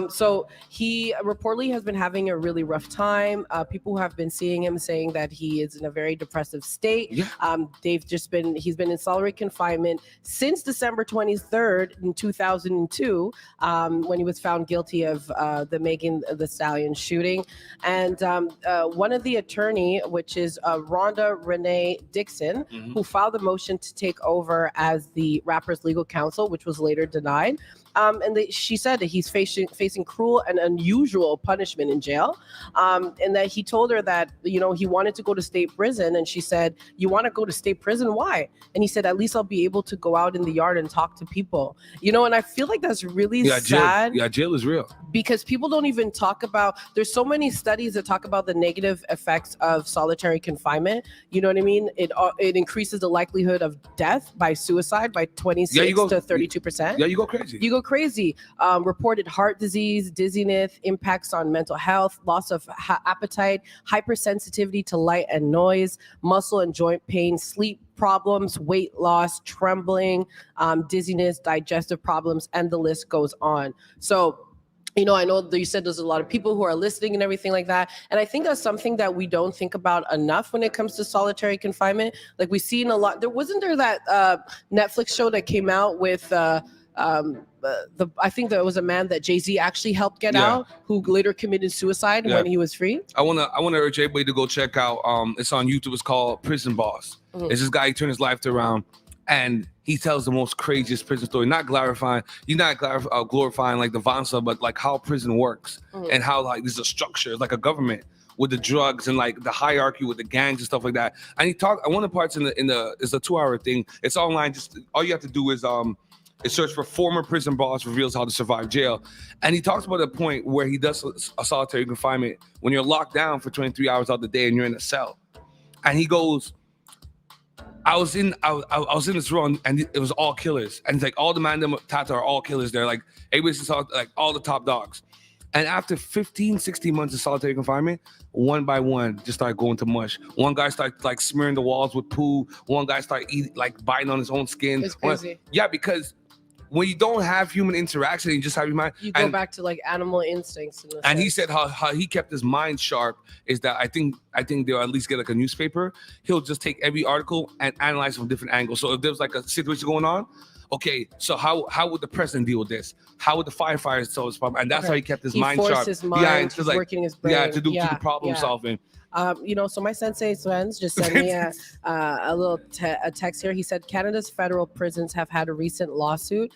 so he reportedly has been having a really rough time. People who have been seeing him saying that he is in a very depressive state. He's been in solitary confinement since December 23rd. 3rd in 2002 when he was found guilty of the Megan Thee Stallion shooting. And one of the attorney, which is Rhonda Renee Dixon, who filed a motion to take over as the rapper's legal counsel, which was later denied. She said that he's facing cruel and unusual punishment in jail, and that he told her that, you know, he wanted to go to state prison, and she said, "You want to go to state prison? Why?" And he said, "At least I'll be able to go out in the yard and talk to people." You know, and I feel like that's really sad. Jail is real. Because people don't even talk about, there's so many studies that talk about the negative effects of solitary confinement. You know what I mean? It increases the likelihood of death by suicide by 26 to 32%. Yeah, you go crazy. You go crazy. Reported heart disease, dizziness, impacts on mental health, loss of appetite, hypersensitivity to light and noise, muscle and joint pain, sleep problems, weight loss, trembling, dizziness, digestive problems, and the list goes on. So, you know, I know that you said there's a lot of people who are listening and everything like that. And I think that's something that we don't think about enough when it comes to solitary confinement. Like we've seen a lot. Wasn't there that Netflix show that came out with I think there was a man that Jay-Z actually helped get out, who later committed suicide when he was free. I wanna urge everybody to go check out. It's on YouTube. It's called Prison Boss. It's this guy who turned his life around, and he tells the most craziest prison story. Not glorifying like the violence, but like how prison works and how like there's a structure, like a government with the drugs and like the hierarchy with the gangs and stuff like that. And he talked. One of the parts it's a 2-hour thing. It's online. Just all you have to do is search for former prison boss reveals how to survive jail. And he talks about a point where he does a solitary confinement when you're locked down for 23 hours out of the day and you're in a cell. And he goes, I was in this room and it was all killers. And it's like all the Mandem Tata are all killers there. Like everybody's like all the top dogs. And after 15, 16 months of solitary confinement, one by one just started going to mush. One guy started like smearing the walls with poo. One guy started biting on his own skin. It's crazy. Yeah, because when you don't have human interaction, you just have your mind. You go back to like animal instincts. And he said how he kept his mind sharp is that I think they'll at least get like a newspaper. He'll just take every article and analyze from different angles. So if there's like a situation going on, okay, so how would the president deal with this? How would the firefighters solve this problem? And that's how he kept his mind sharp. His mind, he's working his brain. Yeah, to do problem solving. You know, so my sensei friends just sent me a little text here. He said Canada's federal prisons have had a recent lawsuit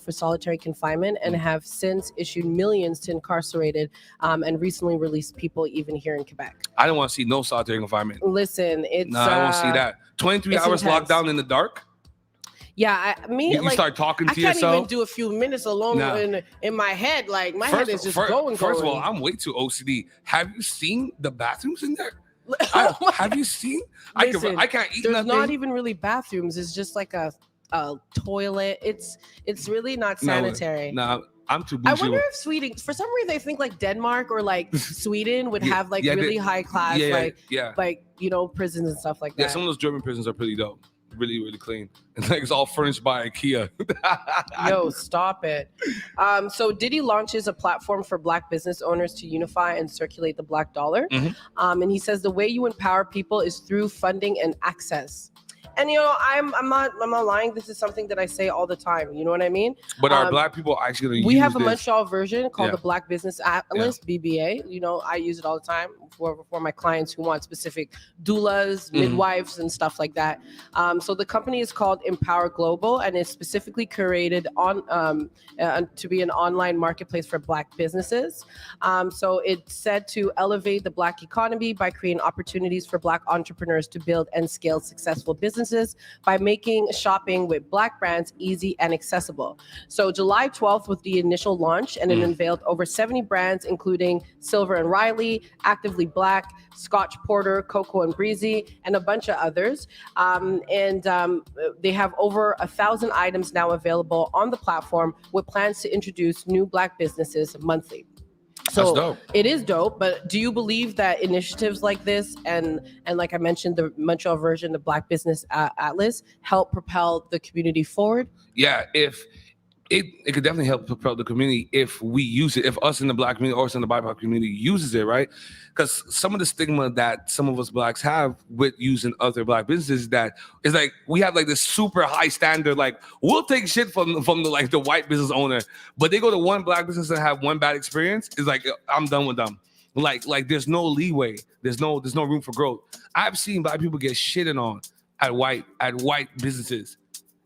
for solitary confinement and have since issued millions to incarcerated and recently released people even here in Quebec. I don't want to see no solitary confinement. Listen, it's I don't want to see that. 23 hours locked down in the dark. Yeah, you start talking to yourself. I can't even do a few minutes alone in my head. Like my head is just going. First of all, I'm way too OCD. Have you seen the bathrooms in there? Have you seen? Listen, I can't eat there's nothing. Not even really bathrooms. It's just like a toilet. It's really not sanitary. No, I'm too bougie. I wonder if Sweden, for some reason, I think like Denmark or like Sweden would have like really high class, like you know, prisons and stuff like that. Yeah, some of those German prisons are pretty dope. Really, really clean. And like it's all furnished by IKEA. Yo, stop it. So Diddy launches a platform for Black business owners to unify and circulate the Black dollar. And he says the way you empower people is through funding and access. And you know, I'm not lying. This is something that I say all the time. You know what I mean? But are Black people actually we have a Montreal version called the Black Business Atlas, BBA. You know, I use it all the time for my clients who want specific doulas, midwives, and stuff like that. So the company is called Empower Global and is specifically curated on to be an online marketplace for Black businesses. So it's said to elevate the Black economy by creating opportunities for Black entrepreneurs to build and scale successful businesses by making shopping with Black brands easy and accessible. So July 12th was the initial launch, and it unveiled over 70 brands, including Silver and Riley, Actively Black, Scotch Porter, Cocoa and Breezy, and a bunch of others. They have over 1,000 items now available on the platform with plans to introduce new Black businesses monthly. So it is dope, but do you believe that initiatives like this and like I mentioned, the Montreal version, the Black Business Atlas, help propel the community forward? Yeah, if it could definitely help propel the community if we use it. If us in the Black community or us in the BIPOC community uses it, right? Because some of the stigma that some of us Blacks have with using other Black businesses that is like we have like this super high standard. Like we'll take shit from the like the white business owner, but they go to one Black business and have one bad experience. It's like I'm done with them. Like there's no leeway. There's no room for growth. I've seen Black people get shitted on at white businesses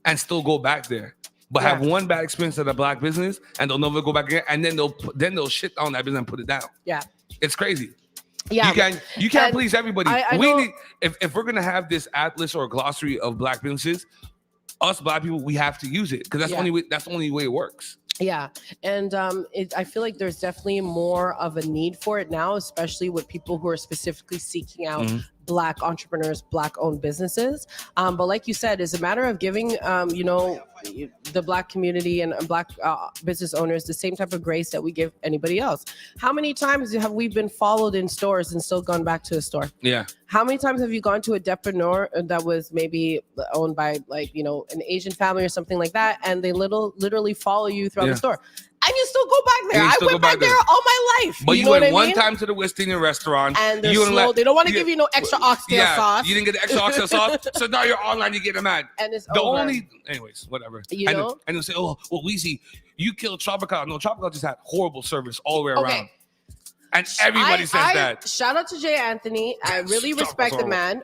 and still go back there. But have one bad experience at a Black business and they'll never go back again, and then they'll shit on that business and put it down. Yeah, it's crazy. Yeah, you can't please everybody. We know, need if we're gonna have this atlas or glossary of Black businesses, us Black people, we have to use it because that's the only way it works. Yeah, and I feel like there's definitely more of a need for it now, especially with people who are specifically seeking out Black entrepreneurs, Black-owned businesses. But like you said, it's a matter of giving, the Black community and Black business owners the same type of grace that we give anybody else. How many times have we been followed in stores and still gone back to a store? Yeah. How many times have you gone to a depanneur that was maybe owned by an Asian family or something like that, and they literally follow you throughout the store? And you still go back there. I went back there all my life. But you went one time to the West Indian restaurant. And they're slow. They don't want to give you no extra oxtail sauce. You didn't get the extra oxtail sauce. So now you're online, you get them mad. And it's over. Anyways, whatever. And they'll say, oh, well, Weezy, you killed Tropical. No, Tropical just had horrible service all the way around. And everybody says that. Shout out to Jay Anthony. I really respect the man.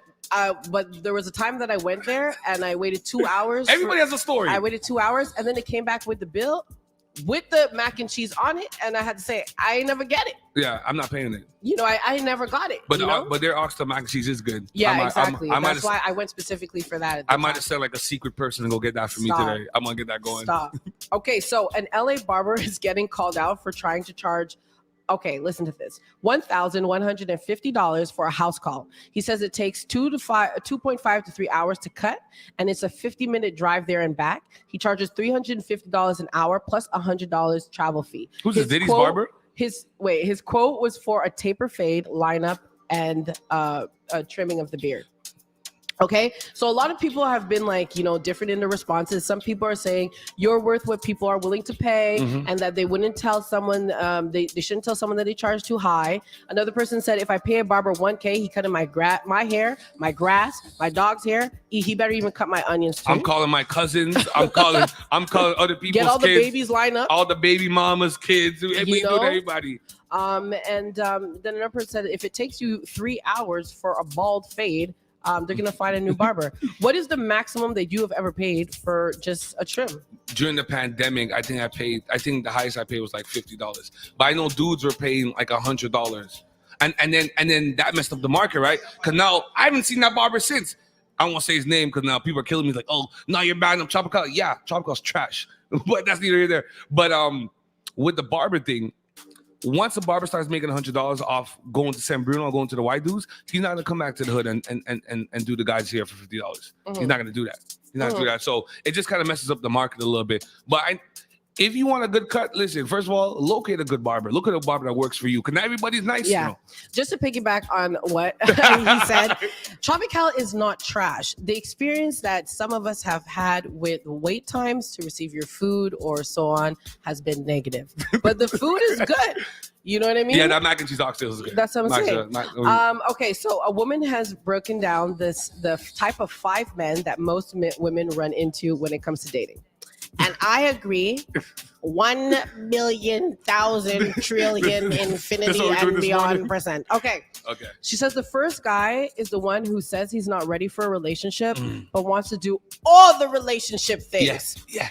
But there was a time that I went there and I waited 2 hours. Everybody has a story. I waited 2 hours and then it came back with the bill with the mac and cheese on it, and I had to say I never get it. Yeah, I'm not paying it. I never got it. But their oxtail mac and cheese is good. Yeah, exactly. That's why I went specifically for that. I might have sent like a secret person to go get that for me today. I'm gonna get that going. Stop. Okay, so an LA barber is getting called out for trying to charge. Okay, listen to this. $1,150 for a house call. He says it takes 2.5 to 3 hours to cut, and it's a 50-minute drive there and back. He charges $350 an hour plus $100 travel fee. Who's this, Diddy's barber? His quote was for a taper fade, lineup, and a trimming of the beard. Okay, so a lot of people have been different in the responses. Some people are saying you're worth what people are willing to pay, and that they wouldn't tell someone, they shouldn't tell someone that they charge too high. Another person said, if I pay a barber $1K, he cutting my hair, my grass, my dog's hair. He better even cut my onions too. I'm calling my cousins. I'm calling other people's kids. Get all the babies lined up. All the baby mamas, kids, everybody. Then another person said, if it takes you 3 hours for a bald fade, they're gonna find a new barber. What is the maximum that you have ever paid for just a trim? During the pandemic, I think the highest I paid was like $50. But I know dudes were paying like $100. And then that messed up the market, right? Because now I haven't seen that barber since. I won't say his name because now people are killing me. Like, oh, now you're bad up Tropical. Yeah, Tropical's trash. But that's neither here nor there. But with the barber thing, once a barber starts making $100 off going to San Bruno or going to the white dudes, he's not gonna come back to the hood and do the guys here for $50. He's not gonna do that. He's not gonna do that. So it just kind of messes up the market a little bit. But if you want a good cut, listen, first of all, locate a good barber. Look at a barber that works for you. Because not everybody's nice. Yeah. Just to piggyback on what he said, Tropical is not trash. The experience that some of us have had with wait times to receive your food or so on has been negative. But the food is good. You know what I mean? Yeah, that mac and cheese oxtail is good. That's what I'm saying. Okay, so a woman has broken down the type of 5 men that most women run into when it comes to dating. And I agree, 1 million, thousand, trillion, infinity, and beyond percent. Okay. She says the first guy is the one who says he's not ready for a relationship, but wants to do all the relationship things. Yes. Yeah.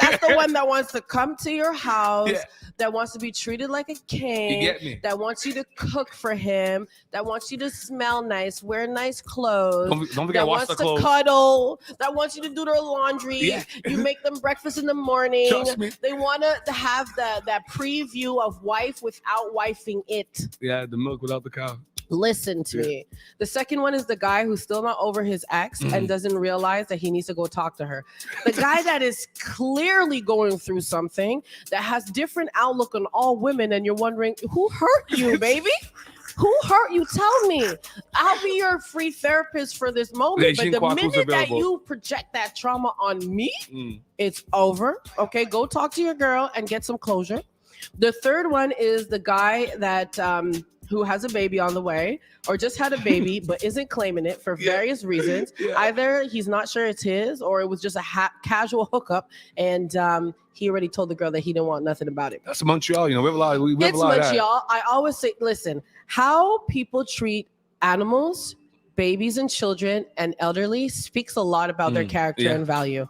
That's the one that wants to come to your house, that wants to be treated like a king, you get me? That wants you to cook for him, that wants you to smell nice, wear nice clothes, don't forget, that wash wants the clothes. to cuddle, that wants you to do their laundry. Yeah. You make them breakfast in the morning. Trust me. They want to have that preview of wife without wifing it. Yeah, the milk without the cow. Listen to me. The second one is the guy who's still not over his ex and doesn't realize that he needs to go talk to her. The guy that is clearly going through something, that has different outlook on all women, and you're wondering, who hurt you, baby? Who hurt you? Tell me. I'll be your free therapist for this moment. But the minute that you project that trauma on me, it's over. Okay, go talk to your girl and get some closure. The third one is the guy that who has a baby on the way or just had a baby but isn't claiming it for various reasons. Either he's not sure it's his or it was just a casual hookup and he already told the girl that he didn't want nothing about it. That's Montreal, we have a lot. It's Montreal. I always say, listen, how people treat animals, babies and children and elderly speaks a lot about their character and value.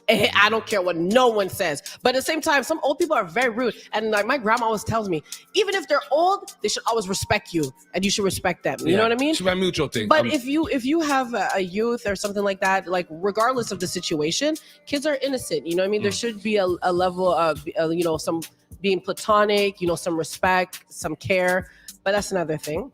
I don't care what no one says. But at the same time, some old people are very rude. And like my grandma always tells me, even if they're old, they should always respect you. And you should respect them. You know what I mean? It's a mutual thing. But if you have a youth or something like that, like regardless of the situation, kids are innocent. You know what I mean? There should be a level of, some being platonic, some respect, some care. But that's another thing.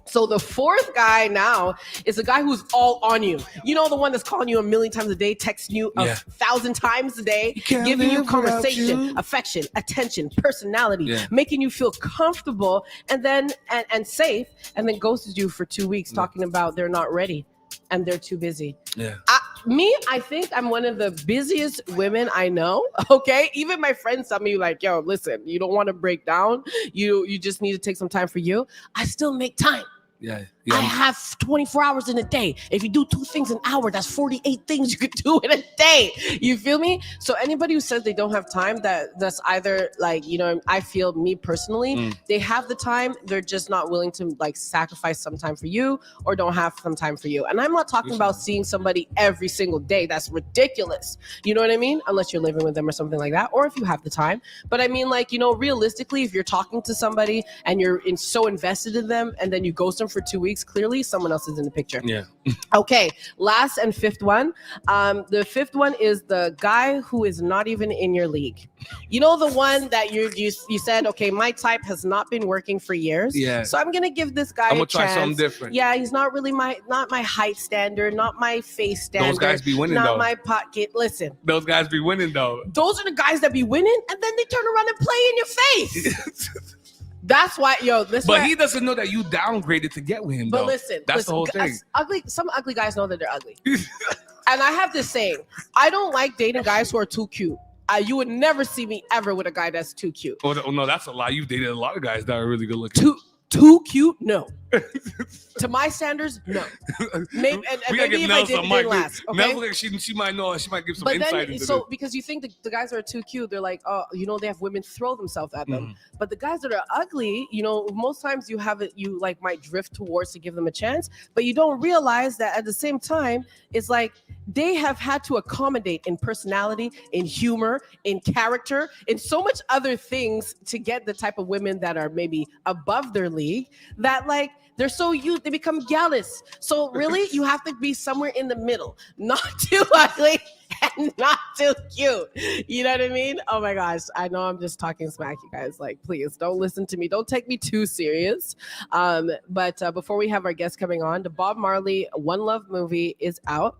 So the fourth guy now is a guy who's all on you. You know, the one that's calling you a million times a day, texting you 1,000 times a day, giving you conversation, affection, attention, personality, making you feel comfortable and then and safe, and then ghosted you for 2 weeks talking about they're not ready and they're too busy. I think I'm one of the busiest women I know. Okay. Even my friends tell me like, yo, listen, you don't want to break down. You just need to take some time for you. I still make time. I have 24 hours in a day. If you do 2 things an hour, that's 48 things you could do in a day. You feel me? So anybody who says they don't have time, that's either like, I feel me personally, they have the time. They're just not willing to like sacrifice some time for you or don't have some time for you. And I'm not talking about seeing somebody every single day. That's ridiculous. You know what I mean? Unless you're living with them or something like that, or if you have the time. But I mean, like, realistically, if you're talking to somebody and you're so invested in them and then you ghost them for 2 weeks, clearly someone else is in the picture. Okay, last and fifth one. The fifth one is the guy who is not even in your league. You know, the one that you said, okay, my type has not been working for years. So I'm gonna give this guy a chance. I'm gonna try something different. Yeah, he's not really not my height standard, not my face standard. Those guys be winning, not my pocket. Listen, those guys be winning though. Those are the guys that be winning, and then they turn around and play in your face. That's why, he doesn't know that you downgraded to get with him. But that's the whole thing. Some ugly guys know that they're ugly. And I have this saying: I don't like dating guys who are too cute. You would never see me ever with a guy that's too cute. Oh no, that's a lie. You've dated a lot of guys that are really good looking. Too cute? No. To my standards, no. Maybe if I didn't last. Okay? She might know. She might give some insight into this. Because you think the guys that are too cute, they're like, oh, they have women throw themselves at them. But the guys that are ugly, most times you like might drift towards to give them a chance, but you don't realize that at the same time, it's like they have had to accommodate in personality, in humor, in character, in so much other things to get the type of women that are maybe above their league that like they're so they become jealous. So really, you have to be somewhere in the middle, not too ugly and not too cute. You know what I mean? Oh my gosh, I know I'm just talking smack, you guys. Like, please don't listen to me. Don't take me too serious. But before we have our guest coming on, the Bob Marley One Love movie is out.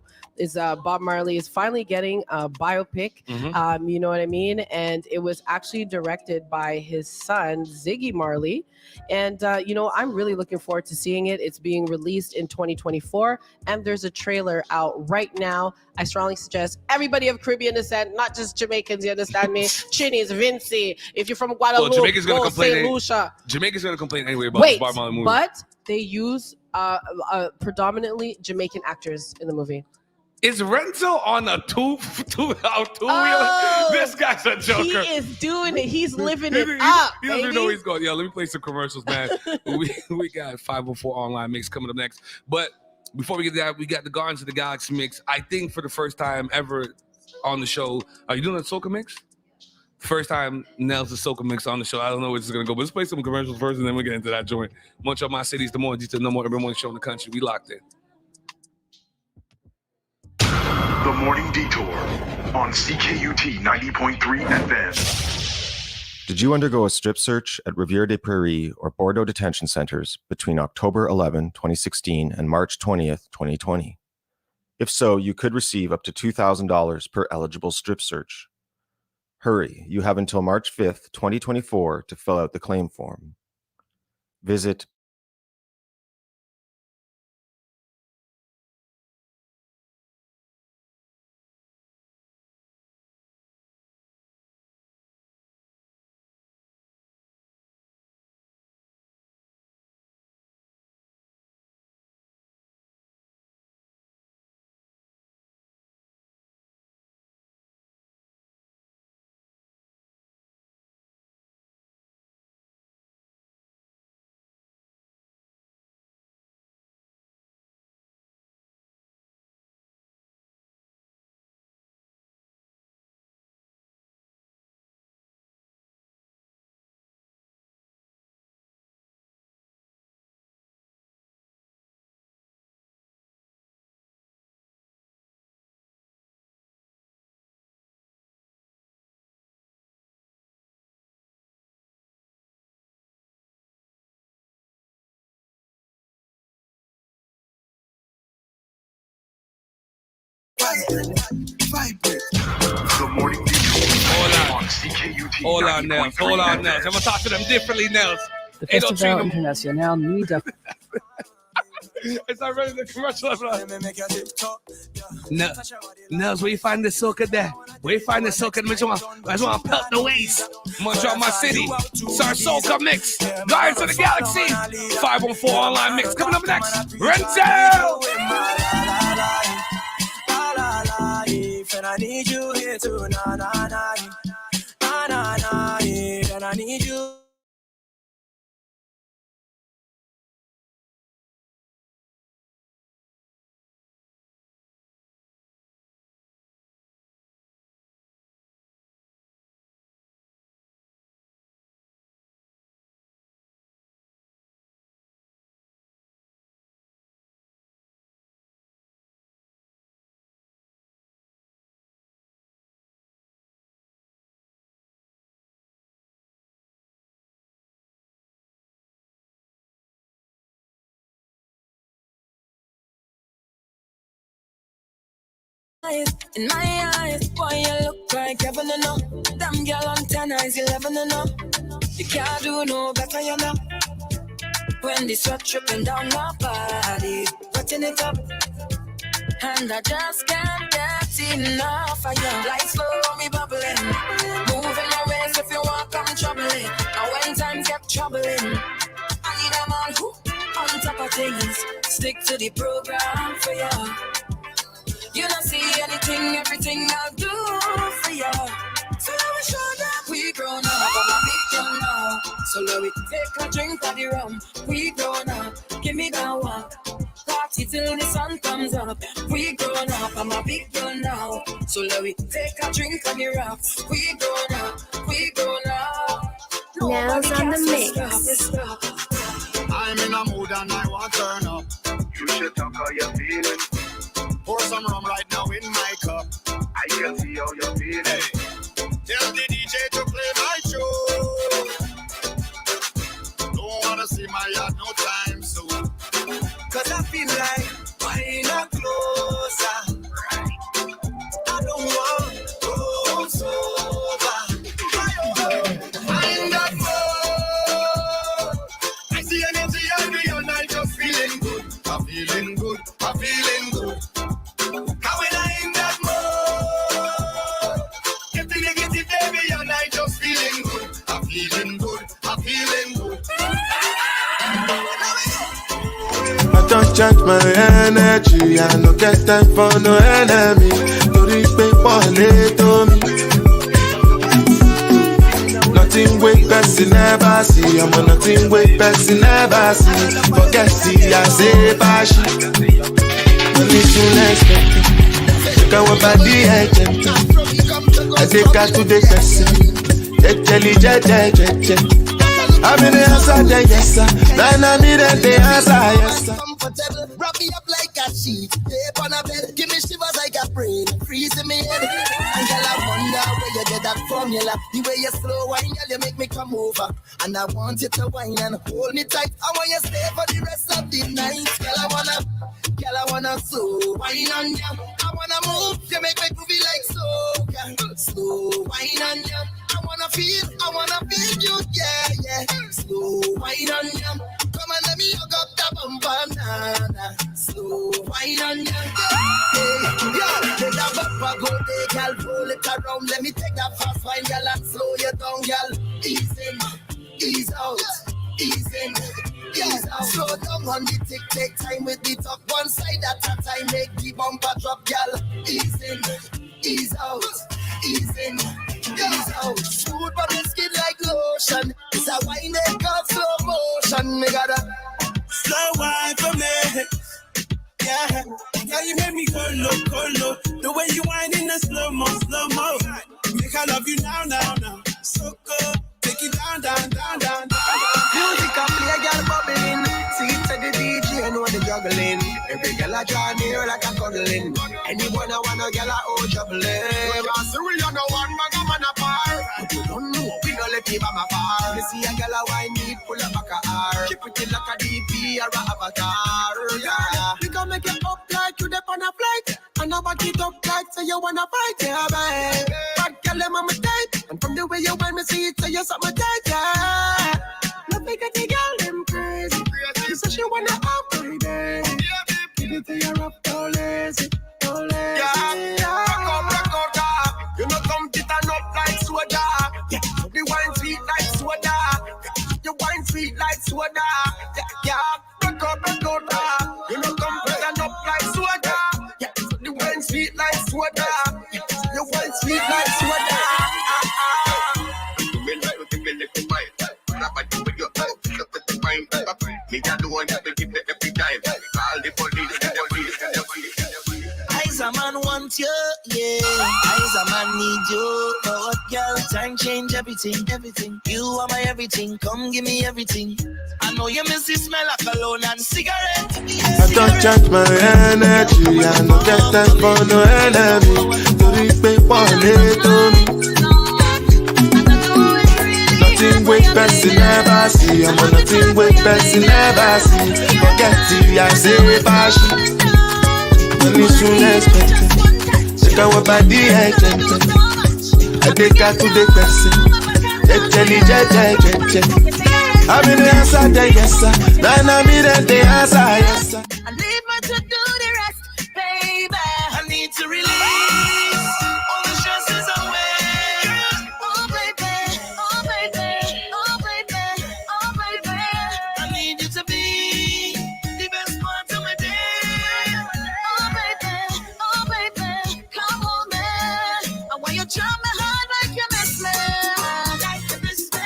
Bob Marley is finally getting a biopic. You know what I mean? And it was actually directed by his son, Ziggy Marley. And, I'm really looking forward to seeing it. It's being released in 2024. And there's a trailer out right now. I strongly suggest everybody of Caribbean descent, not just Jamaicans, you understand me? Chinis, Vinci. If you're from Guadeloupe, Jamaica's gonna complain. St. Lucia. Jamaica's going to complain anyway about the Bob Marley movie. But they use predominantly Jamaican actors in the movie. Is Renzo on a two-wheeler? This guy's a joker. He is doing it. He's living it up. He doesn't even know he's going. Let me play some commercials, man. we got 504 online mix coming up next. But before we get that, we got the Guardians of the Galaxy mix. I think for the first time ever on the show. Are you doing a soca mix? First time Nels the soca mix on the show. I don't know where this is gonna go, but let's play some commercials first, and then we'll get into that joint. Montreal, my city's the Morning Detour, no more every morning show in the country. We locked in. The Morning Detour on CKUT 90.3 FM. Did you undergo a strip search at Rivière des Prairies or Bordeaux detention centers between October 11, 2016 and March 20th, 2020? If so, you could receive up to $2,000 per eligible strip search. Hurry, you have until March 5th, 2024 to fill out the claim form. Visit The Morning Detour on CKUT. Hold on, Nels. Hold on, Nels. I'm gonna talk to them differently, Nels. The Festival International Nuit de... It's not ready to commercial. Nels, where you find the soca there? Where you find the soca? I just want to pelt the waist. Montreal, my city. Star Soca Mix. Guardians of the Galaxy. 514 online mix. Coming up next. Renzel. And I need you here too. Na na na na na na. And I need you. In my eyes, boy, you look like heaven and up. Damn girl on 10 eyes, 11 and up. You can't do no better, you know. When the sweat dripping down my body, wetting it up, and I just can't get enough of you. Like slow me bubbling, moving my waist if you want come troubling. And when times get troubling, I need them all who on top of things. Stick to the program for you. You don't see anything, everything I'll do for you. So let me show that we grown up. I'm a big girl now. So let me take a drink of the rum. We grown up. Give me that one. Party till the sun comes up. We grown up. I'm a big girl now. So let me take a drink of the rum. We grown up. We grown up. Nels on the mix. I'm in a mood and I want to turn up. You should talk how you're feeling. Pour some rum right now in my cup. I can see how you're feeling. Hey, tell the DJ to play my show. Don't wanna see my yard no time soon. Cause I feel like why not closer? I don't want to go sober. I'm that road. I see energy every all night, just feeling good. I'm feeling good. I'm feeling good. How when I in that mode? If the negative baby and I just feeling good. I'm feeling good. I'm feeling good. I don't charge my energy. I no get time for no enemy. Don't people to me. Nothing with person never see. I'm on nothing with person never see. Forget see I say bashi. Money soon expected. Check out what body agent. I take cash to the person. Jelly. I'm in the answer, yes sir. Then I'm in the answer, yes sir. Comfortable, wrap me up like a sheet. Tape on a bed, give me shivers like a brain. Freezing me head. And girl, I wonder where you get that formula. The way you slow wine, girl, you make me come over. And I want you to wine and hold me tight. I want you to stay for the rest of the night. Girl, I wanna slow wine on ya. I wanna move, you make me groovy like so. Girl, slow wine on ya. I wanna feel you, yeah. Slow wine on ya. Come and let me hook up the bumper, nah. Slow wine on ya. Hey, yo, take that bumper, go there, girl. Roll it around, let me take that fast wine, girl, and slow you down, girl. Ease in, ease out, ease in, ease out. Slow down on the tick, take time with the talk. One side at a time, make the bumper drop, girl. Ease in, ease out, ease in. Smooth but the skin like lotion. It's a wine that got slow motion. Me gotta Slow wine for me. Yeah. Now you make me go low. The way you whine in the slow-mo. Make I love you now. So good. Take it down. music and play, girl bubbling. See it to the DJ, know the juggling. Every girl I draw near like a cuddling. Anyone I wanna girl I owe juggling. I see we are no one man apart. But you don't know, we don't let him my bar. You see a girl I wine need pull up back a R. Keep it in like a DP or a avatar. Yeah. We gon' make it up like you dip on a flight. And wanna back it up like say you wanna fight, yeah, babe. Bad girl, I'm on my type. And from the way you want me see it, say you're something tight, yeah. Love me get the girl them crazy. She said she wanna have my day. Give it to your up, don't lazy, don't lazy. Yeah. Rock up, you know come get a nut like soda. Yeah, the wine sweet like soda. Your wine sweet like soda. Yeah, rock up, you know come get a nut like soda. Yeah, the wine sweet like soda. Your wine sweet like soda. Me got the one that will give it every time. All the police, I's a man want you, yeah. I's a man need you. But what girl, time change everything, everything. You are my everything, come give me everything. I know you miss the smell of cologne and cigarette. I don't charge my energy, I don't get time for no enemy. To repay for me. Nothing with person never see. I'm on nothing with person never see. Forget it, I say fashion. Money soon expected. Take our body agent. I take her to the person. I'm in the answer, yes sir. Then I'm in the answer, yes sir. I leave her to do the rest, baby. I need to release all the stresses away. Oh baby, oh baby, oh baby, oh baby. I need you to be the best part of my day. Oh baby, come on man. I want you to try me hard like you miss me. Like you miss me.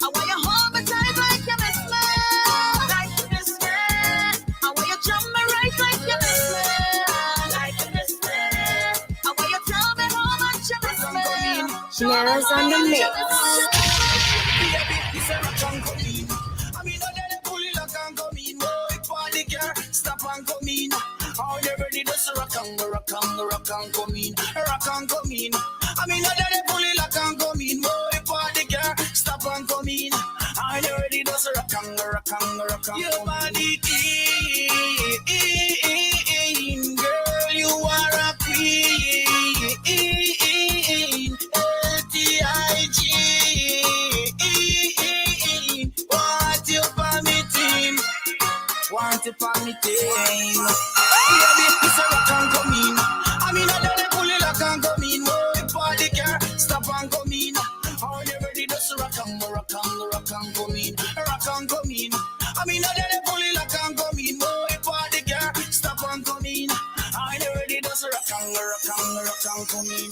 I want you hold me tight like you miss me. Like you miss me. I want you jump me right like you miss me. Like you miss me. I want you tell me how much you miss me. Nails on the mix. I mean, I let it pull it like I'm coming. Party girl, stop and come in. All you ready to rock and come in. I mean, I let it pull it like I'm coming. Party girl, stop and come in. All you ready to rock and your body clean, girl, you are a queen. What you permitting? Want to permitting? Baby, it's a rock and come in. I mean, I don't pull it like and come in. Party girl, stop and come in. Are you ready to rock and come in? Rock and come in. I mean, I don't pull it like and come in. Party girl, stop and come in. Are you ready to rock and come in?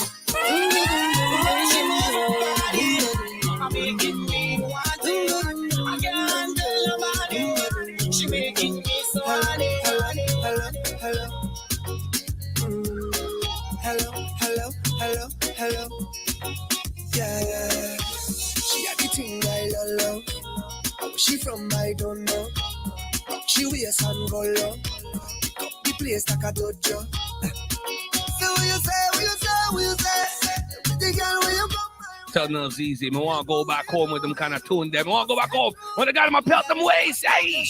I'm making me want it. I can't tell about it. She making me so honey. Hello. Yeah. She had the thing I love. Where she from, I don't know. She wears and go low. Pick up the place like a dojo. So will you say? The girl where you come. Tell Nerves easy. I want to go back home with them kind of tune them. I want to go back home when I got my pelt them waist. Hey.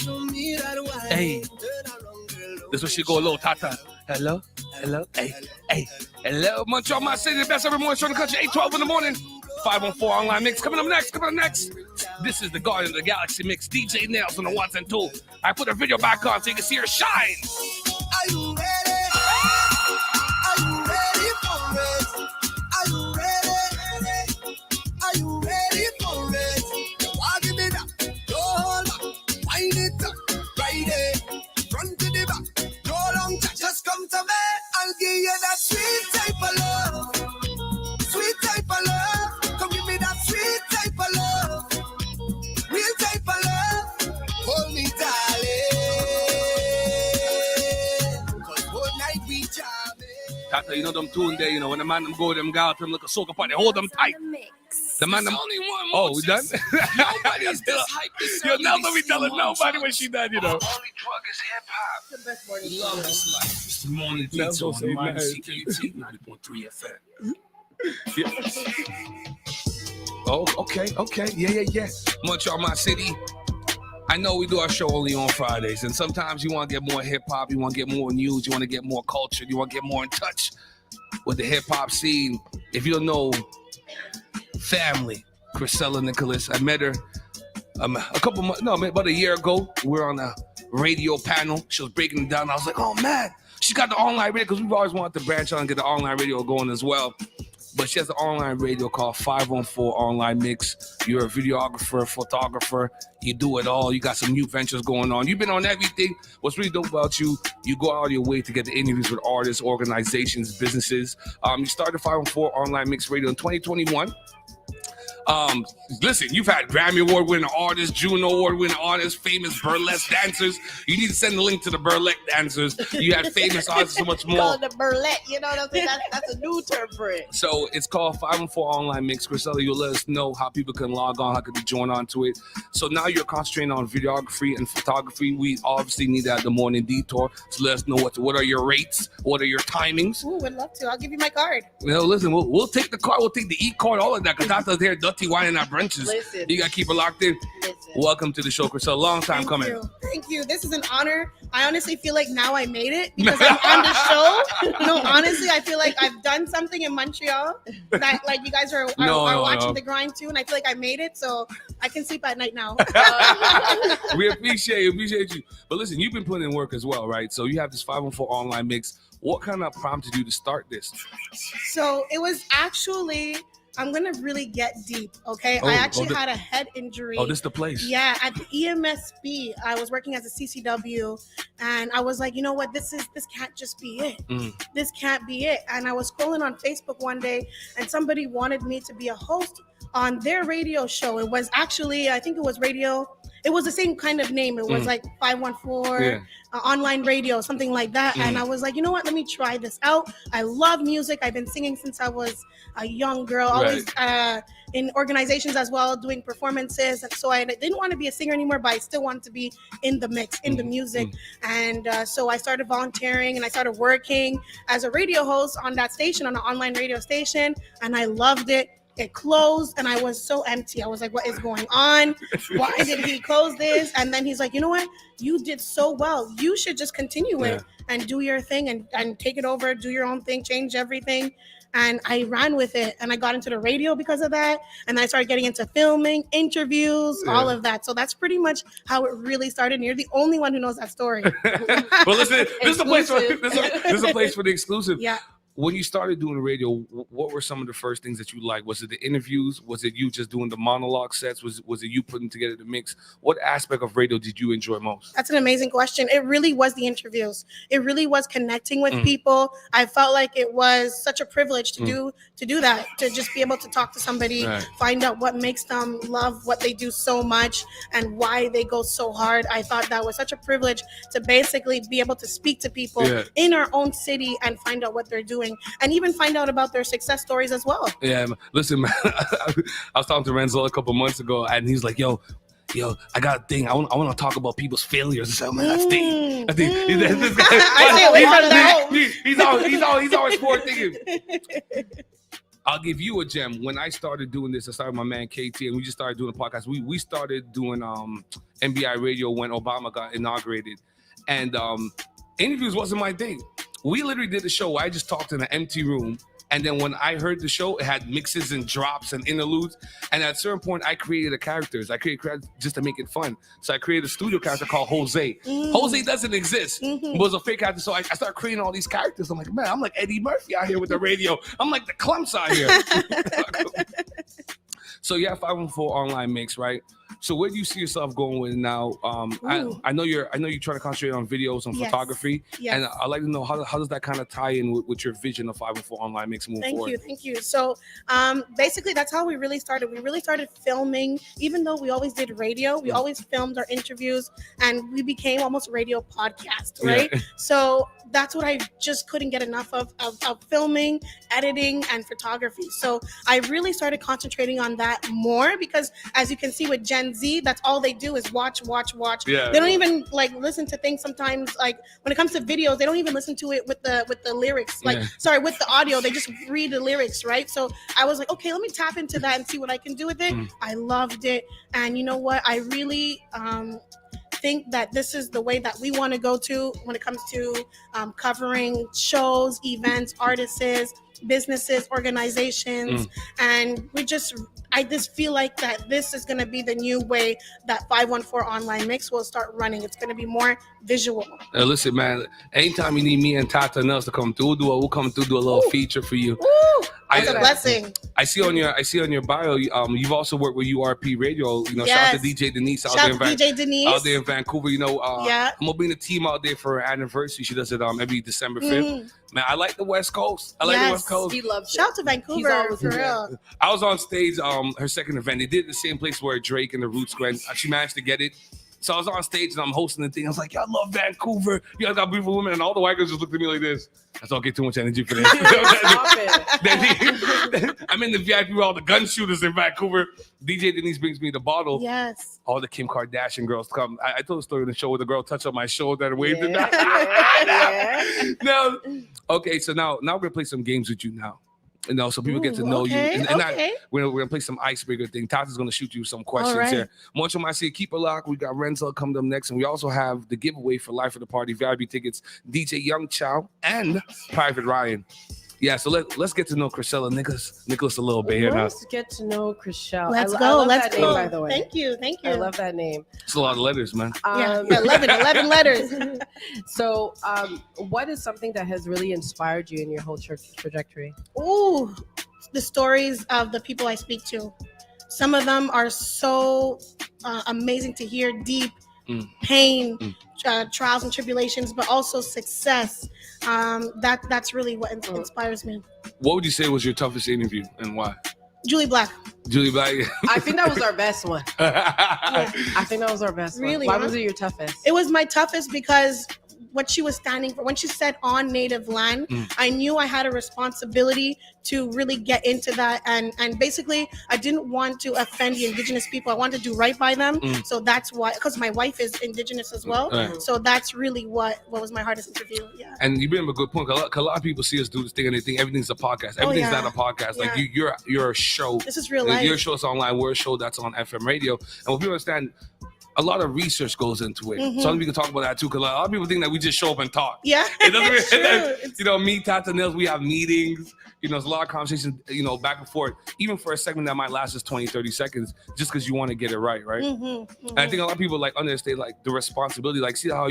This is what she go low, Tata. Hello. Hey. Hello. Montreal, my city, the best every morning show in the country. 8:12 in the morning. 514 online mix. Coming up next. This is the Guardian of the Galaxy mix. DJ Nails on the ones and two. I put her video back on so you can see her shine. Are you ready? Are you ready for it? Are you ready? Are you ready for it? Walk it up, no hold back, wind it up, ride it, front to the back, no long chat, just come to me. I'll give you that sweet type of love, come give me that sweet type of love, real type of love, hold me darling, 'cause whole night we jamming. Tata, you know them tune there, you know, when the man them go, them go out, them look a soca party, hold them tight. The man them... Only one Oh, we done? Nobody's this hype. You'll never be telling nobody when she done, you know. Only drug is hip hop. The best morning Love show. this life. It's the Morning Never Detour say on Mind nice. CKUT 90.3 FM. Oh, okay. Yeah. Montreal, my city. I know we do our show only on Fridays, and sometimes you want to get more hip hop, you want to get more news, you want to get more culture, you want to get more in touch with the hip hop scene. If you don't know family, Chrisella Nicholas, I met her about a year ago. We were on a radio panel. She was breaking it down. I was like, oh man, she's got the online radio, because we've always wanted to branch out and get the online radio going as well. But she has an online radio called 514 Online Mix. You're a videographer, photographer. You do it all. You got some new ventures going on. You've been on everything. What's really dope about you, you go out of your way to get the interviews with artists, organizations, businesses. You started 514 Online Mix Radio in 2021. Listen, you've had Grammy Award winning artists, Juno Award winning artists, famous burlesque dancers. You need to send the link to the burlesque dancers. You had famous artists, so much more. Call it the burlesque, you know what I'm saying? That's a new term for it. So it's called 514 Online Mix. Chrisella, you'll let us know how people can log on, how can they join on to it. So now you're concentrating on videography and photography. We obviously need that at the Morning Detour. So let us know what are your rates, what are your timings. Ooh, would love to. I'll give you my card. You know, listen, we'll take the card, we'll take the e-card, all of that, because that's here, Dirty Wine in our brunches. Listen. You got to keep it locked in. Listen. Welcome to the show, Chrisella. Long time coming. Thank you. This is an honor. I honestly feel like now I made it because I'm on the show. No, honestly, I feel like I've done something in Montreal that like you guys are watching the grind too, and I feel like I made it, so I can sleep at night now. We appreciate you. But listen, you've been putting in work as well, right? So you have this 514 Online Mix. What kind of prompted you to start this? So it was actually, I'm going to really get deep, okay? I actually had a head injury. Oh, this the place. Yeah, at the EMSB. I was working as a CCW, and I was like, you know what? This can't just be it. This can't be it. And I was scrolling on Facebook one day, and somebody wanted me to be a host on their radio show. It was actually, I think it was radio. It was the same kind of name. It was like 514 online radio, something like that. And I was like, you know what? Let me try this out. I love music. I've been singing since I was a young girl, always in organizations as well, doing performances. And so I didn't want to be a singer anymore, but I still wanted to be in the mix, in the music. And so I started volunteering and I started working as a radio host on that station, on an online radio station. And I loved it. It closed and I was so empty. I was like, what is going on? Why did he close this? And then he's like, you know what? You did so well. You should just continue it and do your thing and take it over, do your own thing, change everything. And I ran with it and I got into the radio because of that. And I started getting into filming, interviews, all of that. So that's pretty much how it really started. And you're the only one who knows that story. But listen, this is a place for the exclusive. Yeah. When you started doing the radio, what were some of the first things that you liked? Was it the interviews? Was it you just doing the monologue sets? Was it you putting together the mix? What aspect of radio did you enjoy most? That's an amazing question. It really was the interviews. It really was connecting with people. I felt like it was such a privilege to do that, to just be able to talk to somebody, find out what makes them love what they do so much and why they go so hard. I thought that was such a privilege to basically be able to speak to people in our own city and find out what they're doing. And even find out about their success stories as well. Yeah, listen, man, I was talking to Renzo a couple months ago, and he's like, yo, I got a thing. I want to talk about people's failures. I said, man, that's deep. I think he's always forward thinking. I'll give you a gem. When I started doing this, I started with my man KT, and we just started doing a podcast. We started doing NBI radio when Obama got inaugurated, and interviews wasn't my thing. We literally did a show where I just talked in an empty room. And then when I heard the show, it had mixes and drops and interludes. And at a certain point, I created the characters. I created characters just to make it fun. So I created a studio character called Jose. Jose doesn't exist. It was a fake character. So I started creating all these characters. I'm like, man, I'm like Eddie Murphy out here with the radio. I'm like the Clumps out here. So yeah, 514 Online Mix, right? So where do you see yourself going with now? I know you're trying to concentrate on videos and photography, and I'd like to know how does that kind of tie in with your vision of 514 Online Mix moving forward? Thank you. So basically, that's how we really started. We really started filming, even though we always did radio. We always filmed our interviews, and we became almost a radio podcast, right? Yeah. So that's what I just couldn't get enough of filming, editing, and photography. So I really started concentrating on that more because, as you can see with Gen Z, that's all they do is watch. Yeah. They don't even like listen to things sometimes. Like when it comes to videos, they don't even listen to it with the lyrics. With the audio, they just read the lyrics, right? So I was like, okay, let me tap into that and see what I can do with it. I loved it, and you know what? I really think that this is the way that we want to go to when it comes to covering shows, events, artists, businesses, organizations, and I just feel like that this is going to be the new way that 514 Online Mix will start running. It's going to be more visual. Listen, man, anytime you need me and Tata and us to come through, we'll come through, do a little feature for you. It's a blessing. I see on your bio, you've also worked with URP Radio. Shout out to DJ Denise out there in Vancouver. I'm gonna bring the team out there for her anniversary. She does it every December 5th. Man, I like the West Coast. I like the West Coast. He loves it. Shout out to Vancouver for real. I was on stage, her second event. They did it the same place where Drake and the Roots went. She managed to get it. So I was on stage and I'm hosting the thing. I was like, y'all love Vancouver. Y'all got beautiful women. And all the white girls just looked at me like this. I don't get too much energy for this. I'm in the VIP with all the gun shooters in Vancouver. DJ Denise brings me the bottle. Yes. All the Kim Kardashian girls come. I told a story in the show where the girl touched up my shoulder and waved it down. Now, okay, so now we're going to play some games with you now. So people get to know you. And we're going to play some icebreaker thing. Tata's going to shoot you some questions here. Mucho might say keep it locked. We got Renzel coming up next. And we also have the giveaway for Life of the Party VIP tickets, DJ Young Chow and Private Ryan. Yeah, so let's get to know Chrisella Nicholas a little bit here now. Let's get to know Chriselle. Let's go. I love Let's that go. name, by the way. Thank you. I love that name. It's a lot of letters, man. 11 letters. So, what is something that has really inspired you in your whole trajectory? Ooh, the stories of the people I speak to. Some of them are so amazing to hear, deep pain, trials and tribulations, but also success. That's really what inspires me. What would you say was your toughest interview and why? Julie Black. I think that was our best one. I think that was our best really, one. Why was it your toughest? It was my toughest because what she was standing for, when she said on native land, I knew I had a responsibility to really get into that. And basically, I didn't want to offend the indigenous people. I wanted to do right by them. So that's why, because my wife is indigenous as well. So that's really what was my hardest interview. Yeah. And you bring up a good point. A lot of people see us do this thing and they think everything's a podcast. Everything's not a podcast. Like you're a show. This is real life. Your show's online. We're a show that's on FM radio. And what people understand, a lot of research goes into it. So we can talk about that too, because a lot of people think that we just show up and talk. Yeah, it doesn't. Me, Tata, Nils, we have meetings. There's a lot of conversations, back and forth. Even for a segment that might last just 20, 30 seconds, just because you want to get it right? And I think a lot of people understand the responsibility. See how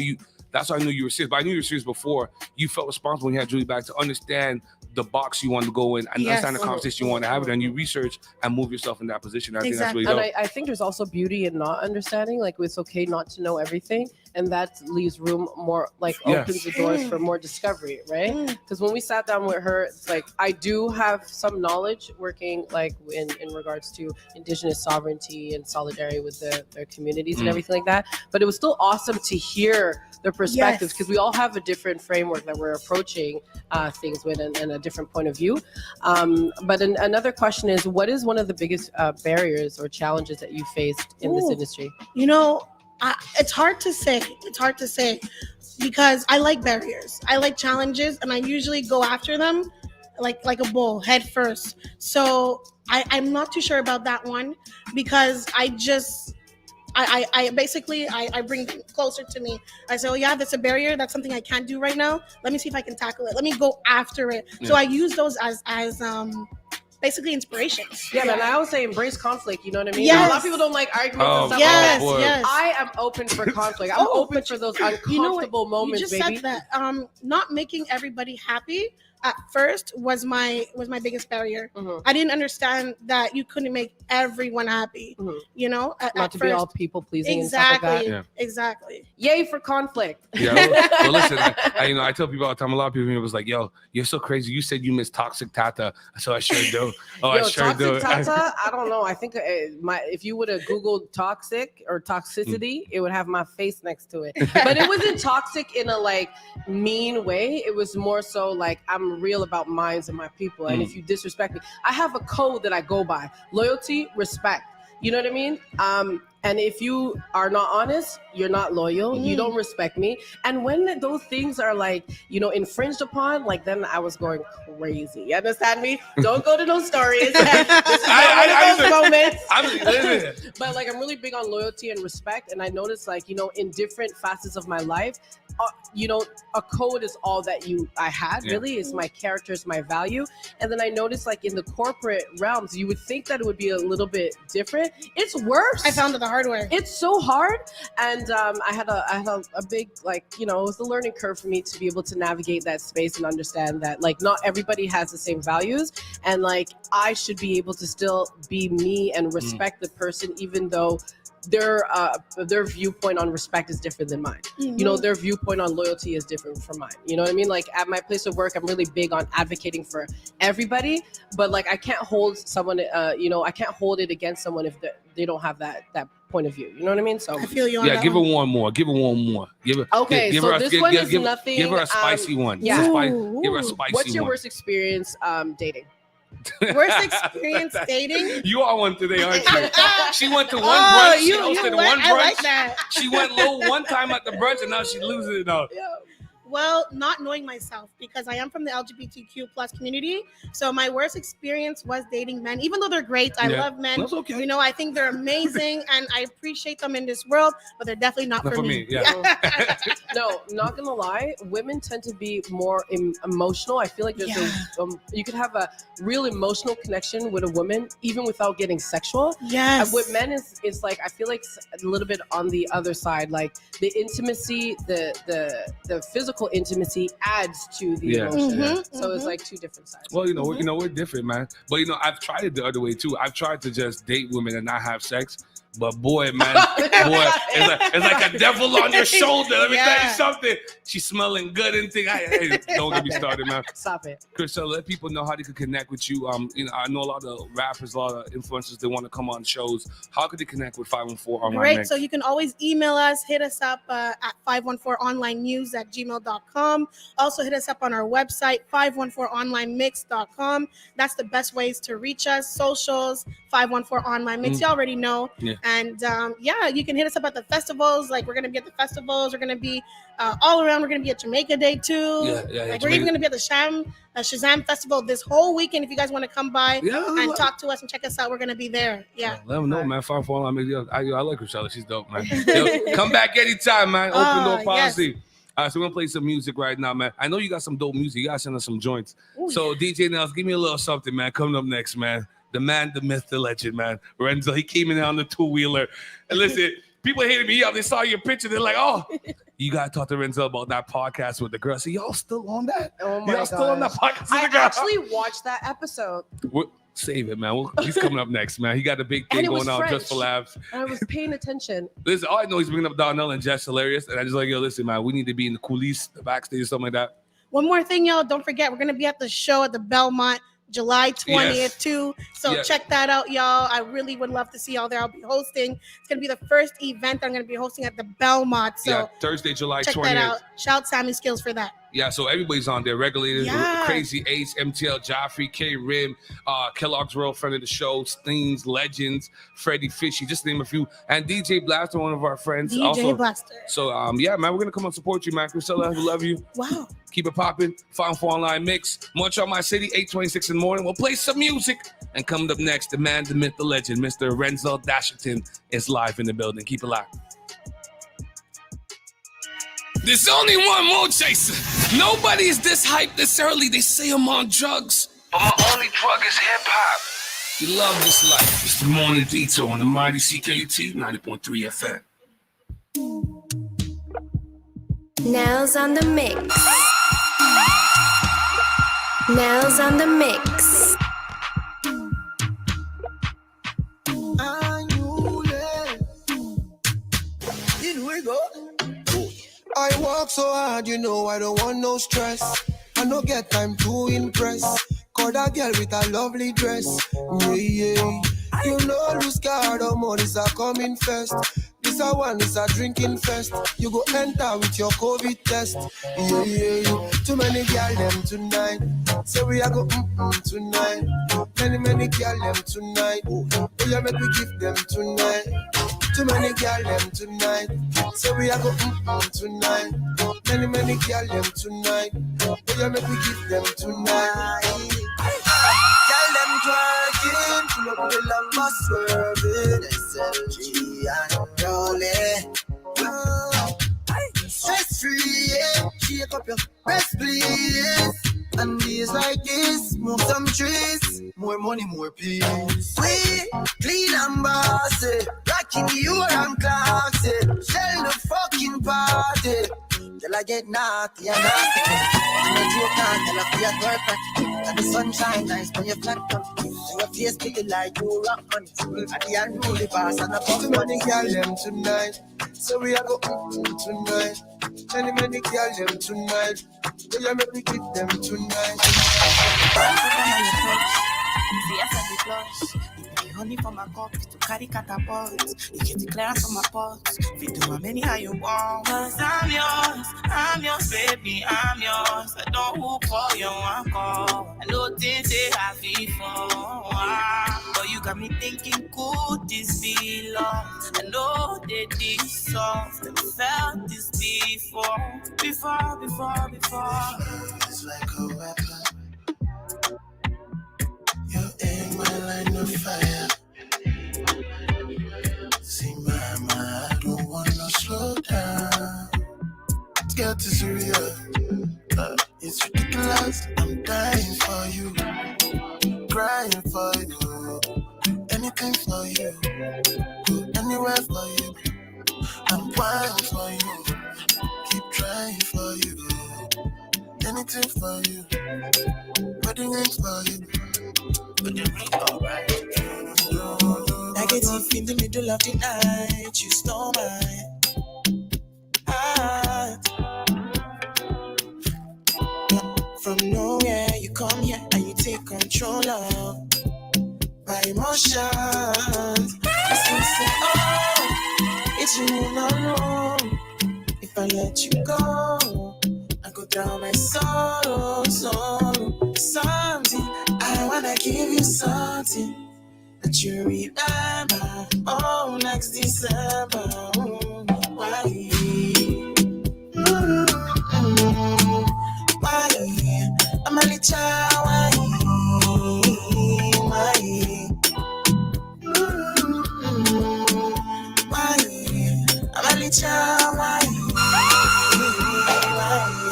that's how I knew you were serious. But I knew you were serious before. You felt responsible when you had Julie back to understand the box you want to go in and understand the conversation you want to have it, and you research and move yourself in that position. I think that's really dope. And I think there's also beauty in not understanding. It's okay not to know everything, and that leaves room more, opens the doors for more discovery, right? Because when we sat down with her, it's I do have some knowledge working in regards to indigenous sovereignty and solidarity with their communities and everything like that. But it was still awesome to hear their perspectives, because we all have a different framework that we're approaching things with and a different point of view. But another question is, what is one of the biggest barriers or challenges that you faced in this industry? It's hard to say. Because I like barriers. I like challenges, and I usually go after them like a bull, head first. So I'm not too sure about that one, because I basically bring them closer to me. I say, oh yeah, that's a barrier. That's something I can't do right now. Let me see if I can tackle it. Let me go after it. So I use those as basically inspiration. And I always say embrace conflict. You know what I mean? Yes. A lot of people don't like arguments and stuff like that. I am open for conflict. I'm open for those uncomfortable moments, you just said that. Not making everybody happy at first was my biggest barrier. I didn't understand that you couldn't make everyone happy. Not to be all people pleasing. Exactly. And stuff like that. Exactly. Yay for conflict. Well, listen. I tell people all the time. A lot of people was like, "Yo, you're so crazy. You said you miss Toxic Tata." So I sure do. I sure do. Toxic Tata. I don't know. I think if you would have Googled toxic or toxicity, it would have my face next to it. But it wasn't toxic in a mean way. It was more so I'm real about minds and my people. And if you disrespect me, I have a code that I go by: loyalty, respect. You know what I mean? And if you are not honest, you're not loyal. You don't respect me. And when those things are like, infringed upon, like then I was going crazy. You understand me? Don't go to those stories. This is not one of those moments. But like I'm really big on loyalty and respect. And I noticed like, in different facets of my life, a code is all that I had really is my character, is my value. And then I noticed like in the corporate realms, you would think that it would be a little bit different. It's worse. I found it the hard way. It's so hard. And I had a big, like, it was a learning curve for me to be able to navigate that space and understand that like not everybody has the same values. And like I should be able to still be me and respect the person, even though their viewpoint on respect is different than mine. Their viewpoint on loyalty is different from mine. You know what I mean? Like at my place of work, I'm really big on advocating for everybody, but like I can't hold someone, I can't hold it against someone if they don't have that point of view. You know what I mean? So I feel you on give her one more. Give her one more. Give her. Okay, give so her, this give, one give, is give, nothing. Give her a spicy one. Yeah. Give her a spicy one. What's your worst experience dating? Worst experience dating? You are one today, aren't you? She went to one brunch. She hosted one brunch. I like that. She went low one time at the brunch, and now she's losing it all. Yeah. Well, not knowing myself, because I am from the LGBTQ plus community. So my worst experience was dating men, even though they're great. I love men. That's okay. I think they're amazing and I appreciate them in this world, but they're definitely not for me. Yeah. No, not gonna lie. Women tend to be more emotional. I feel like there's you could have a real emotional connection with a woman, even without getting sexual. Yes. And with men, it's like, I feel like it's a little bit on the other side. Like the intimacy, the physical intimacy adds to the emotion. So it's like two different sides. Well, we're different, man. But I've tried it the other way too. I've tried to just date women and not have sex. But boy, it's like a devil on your shoulder. Let me tell you something. She's smelling good and thing. Hey, don't get me started, man. Stop it. Chris, let people know how they can connect with you. I know a lot of rappers, a lot of influencers, they want to come on shows. How could they connect with 514 Online Great. Mix? So you can always email us, hit us up at 514onlinenews@gmail.com. Also hit us up on our website, 514onlinemix.com. That's the best ways to reach us. Socials, 514 Online Mix. You already know. Yeah. And you can hit us up at the festivals. Like we're going to be at the festivals. We're going to be all around. We're going to be at Jamaica Day too. Like we're even going to be at the Shazam Festival this whole weekend. If you guys want to come by and talk to us and check us out, we're going to be there. Yeah. Let them know, man. 514 Online Mix. I like Rochella. She's dope, man. Come back anytime, man. Open door policy. Yes. All right, so we're going to play some music right now, man. I know you got some dope music. You got to send us some joints. So DJ Nels, give me a little something, man. Coming up next, man. The man, the myth, the legend, man. Renzo, he came in on the two-wheeler. And listen, people hated me up. They saw your picture. They're like, oh, you got to talk to Renzo about that podcast with the girl. So y'all still on that? Oh, my Y'all gosh. still on that podcast with I the girl? actually watched that episode. Save it, man. He's coming up next, man. He got a big thing going on just for laughs. And I was paying attention. Listen, all I know he's bringing up Donnell and Jess Hilarious. And I just like, listen, man, we need to be in the coulisses, the backstage, something like that. One more thing, y'all. Don't forget, we're going to be at the show at the Belmont July 20th too. So check that out, y'all. I really would love to see y'all there. I'll be hosting. It's going to be the first event I'm going to be hosting at the Belmont. So Thursday, July 20th. Check that out. Shout Sammy Skills for that. Yeah, so everybody's on there. Regulators, Crazy Ace, MTL, Joffrey, K. Rim, Kellogg's World, friend of the show, Steens, Legends, Freddie Fishy, just to name a few. And DJ Blaster, one of our friends. DJ Blaster. So, man, we're going to come and support you, man. Chrisella, we love you. Wow. Keep it popping. 514 Online Mix. Montreal, my city, 8:26 in the morning. We'll play some music. And coming up next, the man, the myth, the legend, Mr. Renzo Dashington is live in the building. Keep it locked. There's only one more chaser. Nobody's this hyped this early. They say I'm on drugs. But my only drug is hip-hop. You love this life. It's the Morning Detour on the mighty CKUT 90.3 FM. Nails on the mix. Nails on the mix. I work so hard, I don't want no stress. I no get time to impress. Call that girl with a lovely dress. Yeah. You know, lose card or money's are coming first. This this a one, it's a drinking fest. You go enter with your COVID test. Yeah. Too many girl them tonight. So we are go tonight. Many girl them tonight. Oh yeah, make we give them tonight. Too many girl them tonight. So we are go tonight. Many girl them tonight. Oh yeah, make we give them tonight. Girl them twerking, pull up the lamba swerving. SLG and rolling. Stress free, yeah. Shake up your breast, please. And days like this, smoke some trees. More money, more peace. We clean and bossy, rocking you and classy. Shell the fucking party till I get naughty and nasty. And I joke on till I feel perfect. And the sunshine nice when you flat top. And your face pretty like you rock on it. At the unruly boss and a puff money girl them tonight. So we are go tonight. Many girl them tonight. So you make me give them tonight. See us at the plus. The honey for my cup to carry catapult. You get the clearance from my pots. Fit do how many how you want. Cause I'm yours, baby, I'm yours. I don't hoop for you, I'm call. I know things they have before. But you got me thinking, could this be love? I know they this soft. I felt this before. It's like a weapon. You're in my line of fire. See, mama, I don't want to slow down. Get to serious. It's ridiculous. I'm dying for you. Crying for you. Anything for you. Go anywhere for you. I'm crying for you. Keep trying for you. Anything for you. Wedding rings for you. But the ring alright. Negative in the middle of the night. You stole my heart. From nowhere you come here and you take control of my emotions. I still say, oh, it's you not wrong. If I let you go, I go down my sorrow. Something, I wanna give you something that you remember. Oh, next December. Why? Why? I'm a little why? I'm a little why?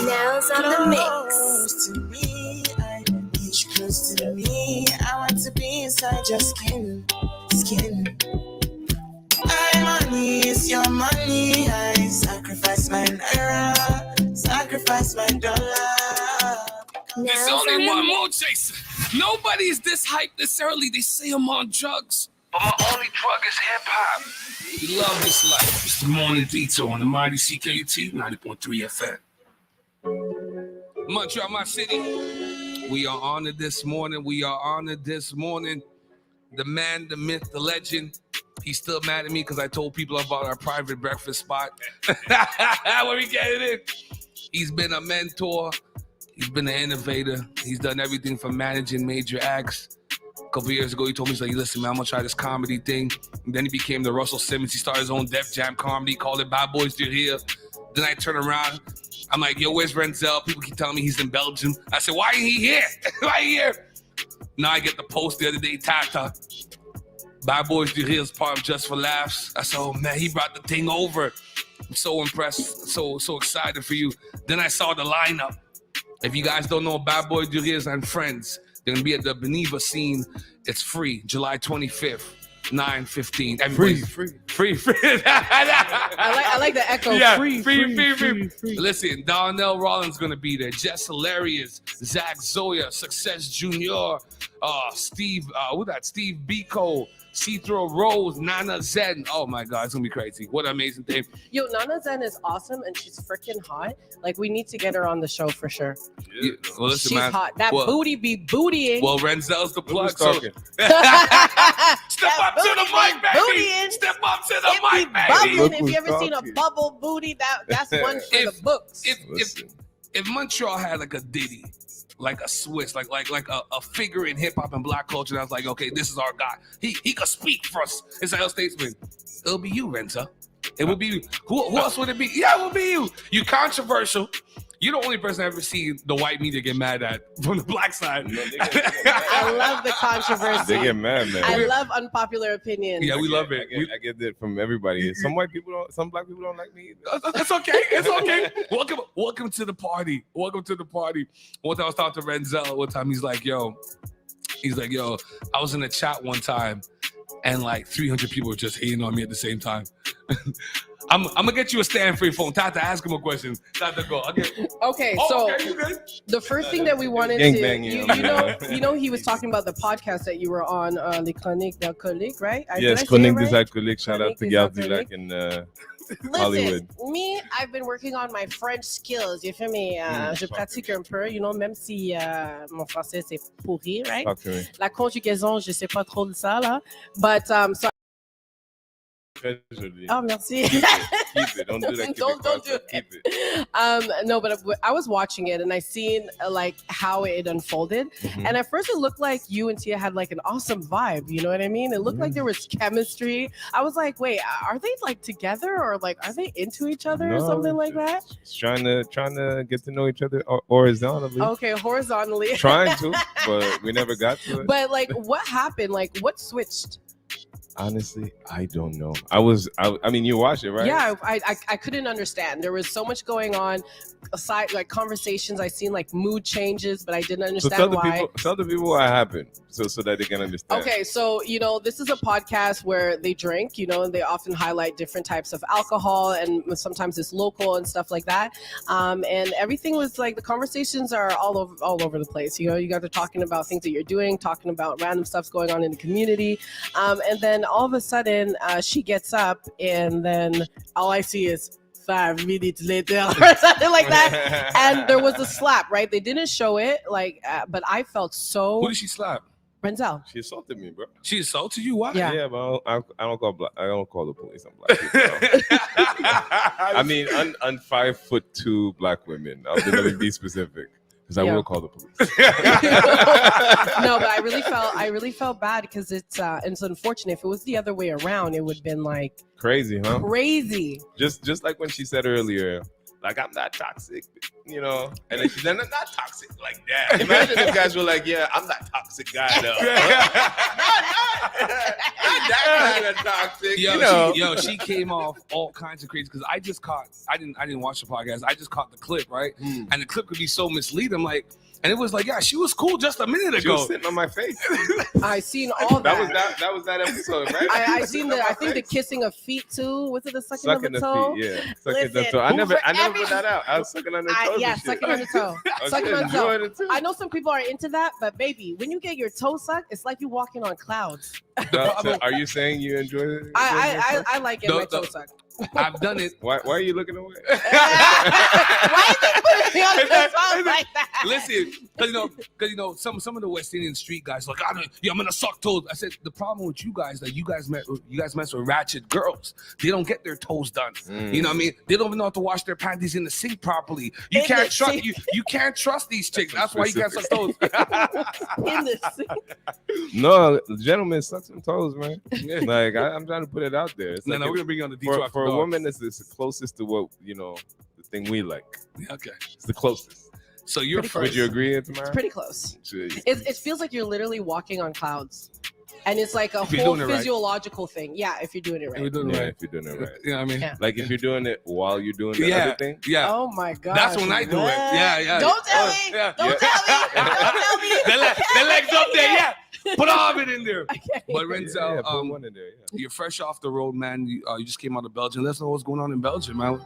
Nails on the mix. Close to me, I need you close to me. I want to be inside your skin. Money is your money. I sacrifice my naira, sacrifice my dollar. There's only one more chaser. Nobody's this hyped this early. They say I'm on drugs. But my only drug is hip hop. We love this life. It's the Morning Detour on the mighty CKUT 90.3 FM. Montreal, my city. We are honored this morning. The man, the myth, the legend. He's still mad at me because I told people about our private breakfast spot. When we get it in. He's been a mentor. He's been an innovator. He's done everything from managing major acts. A couple years ago, he told me, he's like, listen, man, I'm going to try this comedy thing. And then he became the Russell Simmons. He started his own Def Jam comedy, called it Bad Boys Do Here. Then I turn around. I'm like, yo, where's Renzel? People keep telling me he's in Belgium. I said, why ain't he here? Why ain't he here? Now I get the post the other day, Tata. Bad Boys Do Here is part of Just for Laughs. I said, oh, man, he brought the thing over. I'm so impressed, so excited for you. Then I saw the lineup. If you guys don't know Bad Boys Do Here and Friends, they're going to be at the Beneva scene. It's free, July 25th, 9:15. Free. I like the echo. Yeah, Free. Listen, Darnell Rollins going to be there. Jess Hilarious, Zach Zoya, Success Junior, Steve Biko, See-Throw Rose, Nana Zen. Oh my God, it's gonna be crazy. What an amazing thing. Yo, Nana Zen is awesome and she's freaking hot. Like, we need to get her on the show for sure. Yeah. Well, listen, she's man. hot. That booty be bootying. Well, Renzel's the plug. Who's talking? Stop Step up to the mic, baby. Step up to the mic, baby. Bubbling. If you ever seen a bubble booty, that's one for the books. If Montreal had like a Diddy, like a Swiss, like a figure in hip hop and black culture, and I was like, okay, this is our guy. He could speak for us. It's a statesman. It'll be you, Renza. It would be you. Who else would it be? Yeah, it would be you. You controversial. You're the only person I ever seen the white media get mad at from the black side. I love the controversy. They get mad, man. I love unpopular opinions. Yeah, we love it. I get that from everybody. Some black people don't like me. It's okay. It's okay. Welcome to the party. Welcome to the party. One time I was talking to Renzel. One time he's like, yo, I was in a chat one time and like 300 people were just hating on me at the same time. I'm gonna get you a stand for your phone. Tata, ask him a question. Tata, go. Okay, the first thing that we wanted to, you know, he was talking about the podcast that you were on, Les Chroniques d'Alcoolique, right? Yes, Chroniques des Alcooliques. Shout out to Gardilac in Hollywood. Me, I've been working on my French skills. You feel me? Je pratique un peu, you know, même si mon français c'est pourri, right? Okay. La conjugaison, je sais pas trop de ça là, but so. Oh, merci. Keep it. Don't do that. Don't do it. Keep it. No, but I was watching it and I seen like how it unfolded. Mm-hmm. And at first it looked like you and Tia had like an awesome vibe. You know what I mean? It looked like there was chemistry. I was like, wait, are they like together or like are they into each other or something like that? Just trying to get to know each other horizontally. Okay, horizontally. Trying to, but we never got to it. But like, what happened? Like, what switched? Honestly, I don't know. I mean, you watched it, right? Yeah, I couldn't understand. There was so much going on, aside like conversations. I seen like mood changes, but I didn't understand why. Tell the people what happened, so that they can understand. Okay, so you know, this is a podcast where they drink. You know, and they often highlight different types of alcohol, and sometimes it's local and stuff like that. And everything was like the conversations are all over the place. You know, you guys are talking about things that you're doing, talking about random stuff's going on in the community, and then all of a sudden she gets up and then all I see is 5 minutes later or something like that, and there was a slap, right? They didn't show it, like but I felt so. Who did she slap? Renzel. She assaulted me, bro. She assaulted you? Why? Yeah, but I don't call the police on black people. I mean, on 5'2" black women. I'll literally be specific. Because I will call the police. No, but I really felt bad because it's unfortunate. If it was the other way around, it would have been like crazy, huh? Crazy. Just like when she said earlier, like I'm not toxic, you know, and then she said not toxic like that. Imagine if guys were like, yeah, I'm that toxic guy though. not that kind of toxic. Yo, you know. She came off all kinds of crazy because I didn't watch the podcast. I just caught the clip, right? And the clip could be so misleading. I'm like, and it was like, yeah, she was cool just a minute ago. She was sitting on my face. I seen all that. That was that episode, right? I seen I think the kissing of feet too. Was it the sucking of the toe? Feet, yeah. Sucking the toe. I never put that out. I was sucking on the toe. Yeah, sucking on the toe. Sucking on the toe. I know some people are into that, but baby, when you get your toe sucked, it's like you walking on clouds. So are you saying you enjoy it? I like getting my toe sucked. I've done it. Why are you looking away? Why is it putting me on the spot like that? Listen, because you know, some of the West Indian street guys like, I'm gonna suck toes. I said the problem with you guys that you guys mess with ratchet girls. They don't get their toes done. You know what I mean? They don't even know how to wash their panties in the sink properly. You can't trust these chicks. That's why you can't suck toes. In the sink. No, gentlemen, suck some toes, man. Like I'm trying to put it out there. It's we're gonna bring you on the Detour. For a woman, it's the closest to what the thing we like. Okay, it's the closest. So you're pretty first. Would you agree, Tamara? It's pretty close. It feels like you're literally walking on clouds, and it's like a whole physiological thing. Yeah, if you're doing it right. If you're doing it right. You know what I mean? Yeah. Like if you're doing it while you're doing the other thing. Yeah. Oh my god. That's when I do it. Yeah. Don't tell me. Yeah. Don't tell me. Don't tell me. The legs up there. Yeah. Put all of it in there. Okay. But Renzel, put one in there. Yeah. You're fresh off the road, man. You just came out of Belgium. Let's know what's going on in Belgium, man.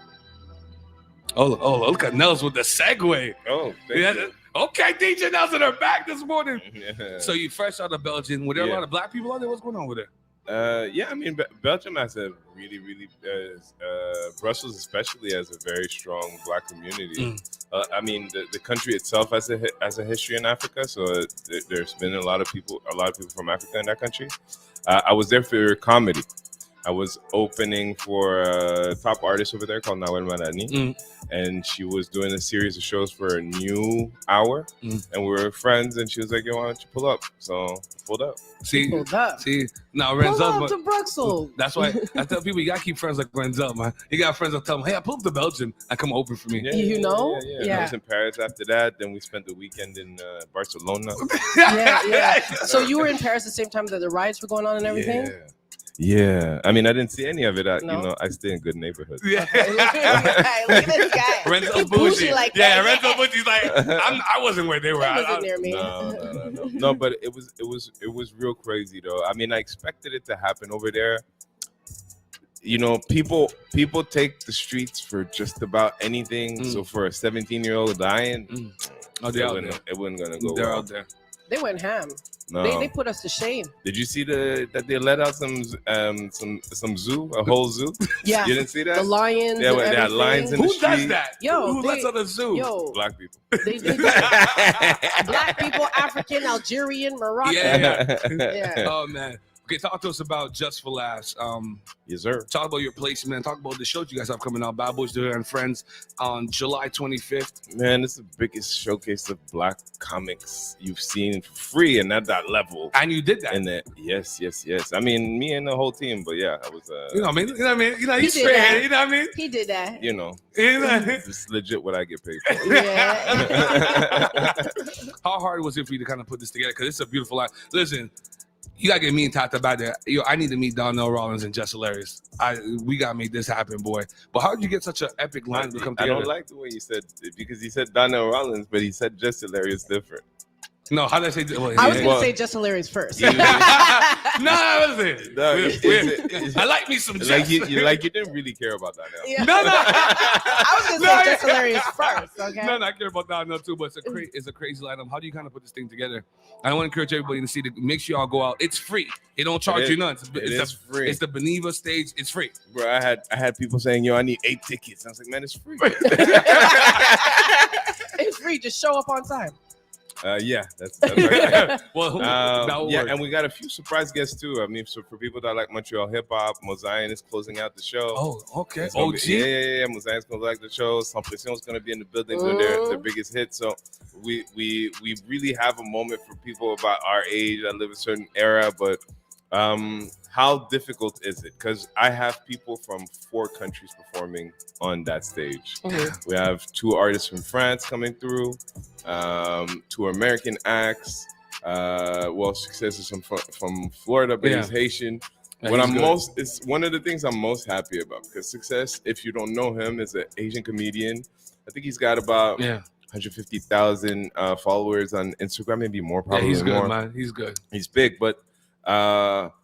Oh, look at Nels with the segue. Oh, thank you. Okay, DJ Nels in her back this morning. Yeah. So you fresh out of Belgium. Were there a lot of black people out there? What's going on with it? Yeah, I mean, Belgium has a really, Brussels especially has a very strong Black community. I mean, the country itself has a history in Africa, so there's been a lot of people from Africa in that country. I was there for comedy. I was opening for a top artist over there called Nawel Madani, and she was doing a series of shows for a new hour, and we were friends, and she was like, yo, why don't you pull up? So I pulled up. See, now Pull Renzel, up to Bruxelles. that's why I tell people you gotta keep friends like Renzel, man. You got friends that tell them, hey, I pull up to Belgium and come open for me. Yeah, You know? Yeah. I was in Paris after that. Then we spent the weekend in Barcelona. Yeah. So you were in Paris at the same time that the riots were going on and everything? Yeah. I mean, I didn't see any of it. No. You know, I stay in good neighborhoods. Yeah. Look at this guy. Renzel He bougie bougie. like Yeah, that. Renzel bougie's like, I wasn't where they were. He wasn't near me. No, but it was real crazy though. I mean, I expected it to happen over there. You know, people take the streets for just about anything. So for a 17-year-old dying, it wasn't gonna go. They're well. out there. They went ham. No. They put us to shame. Did you see that they let out some zoo, a whole zoo? Yeah. You didn't see that? The lions. Yeah, and they had everything. lions in the Who street. does that? Yo, Who lets out a zoo? Yo, Black people. they Black people, African, Algerian, Moroccan. Yeah. Oh man. Okay, talk to us about Just for Laughs. Yes, sir. Talk about your placement. Talk about the shows you guys have coming out. Bad Boys Do It and Friends on July 25th. Man, it's the biggest showcase of Black comics you've seen for free, and at that level. And you did that. And yes. I mean, me and the whole team, but yeah, I was. You know what I mean? You know what I mean? You know, he's He did straight. that. You know what I mean? He did that. You know, You know? it's legit what I get paid for. Yeah. How hard was it for you to kind of put this together? Because it's a beautiful line. Listen, you gotta get me and Tata back there. Yo, I need to meet Donnell Rollins and Just Hilarious. We gotta make this happen, boy. But how did you get such an epic line to come I together? don't like the way you said it because he said Donnell Rollins, but he said Just Hilarious different. No, how did I say? Well, I was gonna say Just Hilarious first. no, I wasn't. No, I like me some Just. Like you didn't really care about Donnell. Yeah. No. I was gonna say Just Hilarious first. Okay. No, I care about Donnell too, but it's a crazy lineup. How do you kind of put this thing together? I want to encourage everybody to see the. Make sure y'all go out. It's free. They don't charge you none. It's free. It's the Beneva stage. It's free. Bro, I had people saying, "Yo, I need 8 tickets." I was like, "Man, it's free." It's free. Just show up on time. Yeah, that's right. Well, yeah, and we got a few surprise guests too. I mean, so for people that like Montreal hip hop, Mozaïen is closing out the show. Oh, okay. OG. Yeah. Mozaïen's gonna like the show. Sans Pression's gonna be in the building doing their biggest hit. So we really have a moment for people about our age that live a certain era. But how difficult is it? Because I have people from 4 countries performing on that stage. We have 2 artists from France coming through, 2 American acts. Success is from Florida, but he's Haitian. It's one of the things I'm most happy about because Success, if you don't know him, is an Asian comedian. I think he's got about 150,000 followers on Instagram, maybe more. Probably he's good, more. man. He's good. He's big, but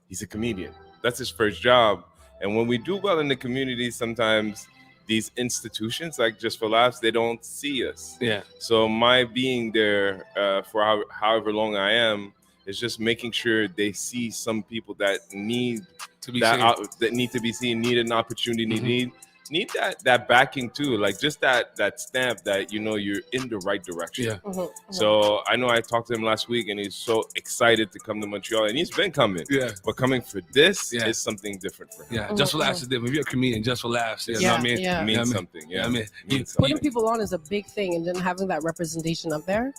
he's a comedian. That's his first job. And when we do well in the community, sometimes these institutions like Just for Laughs, they don't see us. Yeah. So my being there for however long I am is just making sure they see some people that need to be that seen. that need to be seen, need an opportunity, need that backing too, like just that stamp that you're in the right direction. Yeah. So I know I talked to him last week, and he's so excited to come to Montreal, and he's been coming. Yeah. But coming for this is something different for him. Yeah. Just for Laughs is different. If you're a comedian, Just for Laughs, you know what I mean? Yeah. It means something. Yeah. I mean, Putting people on is a big thing, and then having that representation up there.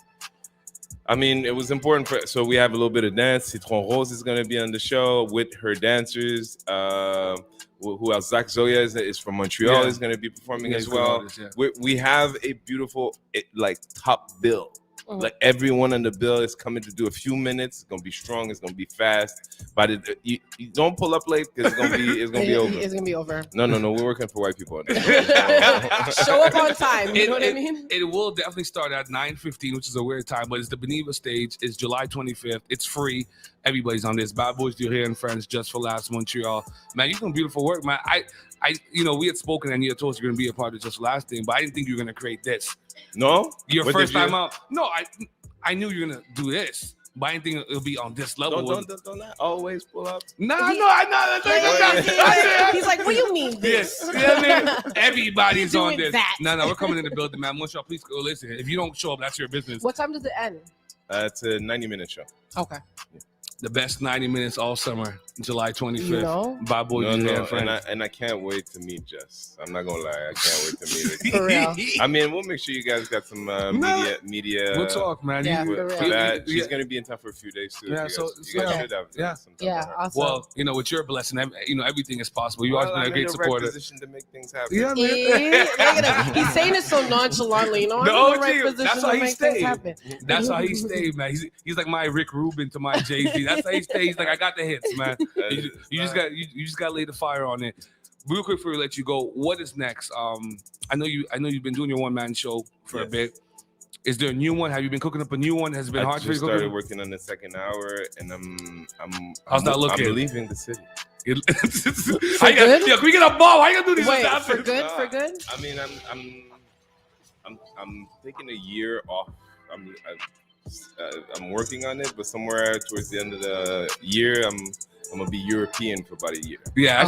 I mean, it was important so we have a little bit of dance. Citron Rose is going to be on the show with her dancers. Who else? Zach Zoya is from Montreal. Is going to be performing as well. We have a beautiful top bill. Like everyone on the bill is coming to do a few minutes. It's gonna be strong. It's gonna be fast. But you don't pull up late because it's gonna be over. It's gonna be over. No. We're working for white people. Show up on time. You know what I mean? It will definitely start at 9:15, which is a weird time, but it's the Beneva stage. It's July 25th. It's free. Everybody's on this. Bad Boys Do Here and Friends, Just for Laughs, Montreal. Man, you're doing beautiful work, man. We had spoken and you had told us you're gonna be a part of Just Last thing, but I didn't think you were gonna create this. No, your first time out. No, I knew you were gonna do this, But I didn't think it'll be on this level. Don't I always pull up? No, I know. He's like, what do you mean this? Everybody's You're on doing this. that. No, we're coming in the building, man. Once y'all please go listen. If you don't show up, that's your business. What time does it end? It's a 90-minute show. Okay. The best 90 minutes all summer, July 25th. You know? By Boy and I can't wait to meet Jess. I'm not gonna lie, I can't wait to meet her. For real. I mean, we'll make sure you guys got some media. We'll talk, man. Yeah, for real. She's gonna be in town for a few days too. Yeah, you guys should have some time with her. Awesome. Well, with your blessing, everything is possible. You always been a great supporter. Position to make things happen. Yeah, Look at him. He's saying it so nonchalantly. I'm in the right position that's how to he make things stayed. happen. That's how he stayed, man. He's like my Rick Rubin to my Jay-Z. That's how he stayed. He's like, I got the hits, man. You just got to lay the fire on it. Real quick before we let you go, what is next? I know you've been doing your one-man show for a bit. Is there a new one? Have you been cooking up a new one? Has it been hard for you to cook? I started working on the second hour, and How's that looking? I'm leaving the city. For good? Can we get a ball? How you gonna do these? Wait, for good? For good? I mean, I'm taking a year off. I'm working on it, but somewhere towards the end of the year, I'm gonna be European for about a year. Yeah,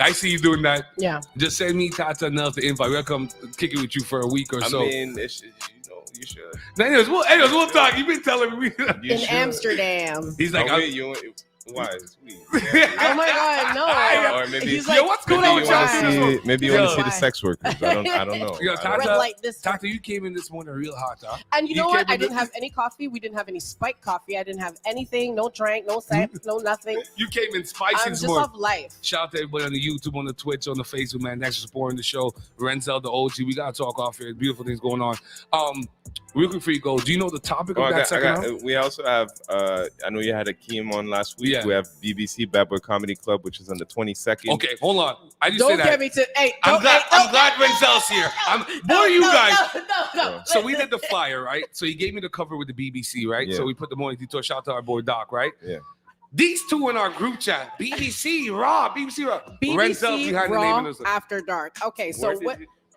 I see you doing that. Yeah. Just send me Tata and the invite. We'll come kick it with you for a week or so. I mean, you should. Anyways, we'll talk. You've been telling me in Amsterdam. He's like, why? It's weird. Oh my God, no. Or maybe he's like, what's going on with y'all? Maybe you want to see the sex workers. I don't know. Yo, Tata, you came in this morning real hot, huh? And you know what? I didn't have any coffee. We didn't have any spiked coffee. I didn't have anything. No drink, no sex, no nothing. You came in spicy I'm this just morning. off life. Shout out to everybody on the YouTube, on the Twitch, on the Facebook, man. Thanks for supporting the show. Renzel, the OG. We gotta talk off here. Beautiful things going on. Real quick before you go, do you know the topic of that second round? We also have, I know you had Akeem on last week. Yeah. We have BBC Bad Boy Comedy Club, which is on the 22nd. Okay, hold on. I just Don't say that. get me to. Hey, I'm glad Renzel's here. Boy, you guys. No. So we did the flyer, right? So he gave me the cover with the BBC, right? Yeah. So we put the Morning Detour. Shout out to our boy Doc, right? Yeah. These two in our group chat, BBC Raw. Renzel BBC behind Raw the name. After Dark. Okay, so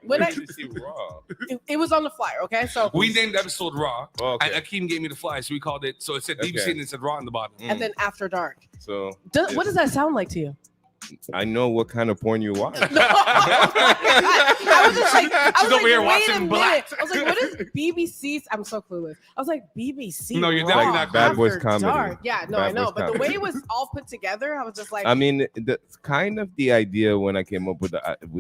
When did you see Raw? It was on the flyer, okay? So we named the episode Raw, okay. and Akeem gave me the flyer, so we called it. So it said BBC and it said Raw on the bottom. And then After Dark. So What does that sound like to you? I know what kind of porn you watch. I was just like, wait a minute. I was like, what is BBC? I'm so clueless. I was like, BBC. No, you're Raw definitely not. Bad Boys After Comedy. Dark. Yeah, no, I know. Boys But Comedy. the way it was all put together, I was just like, I mean, kind of the idea when I came up with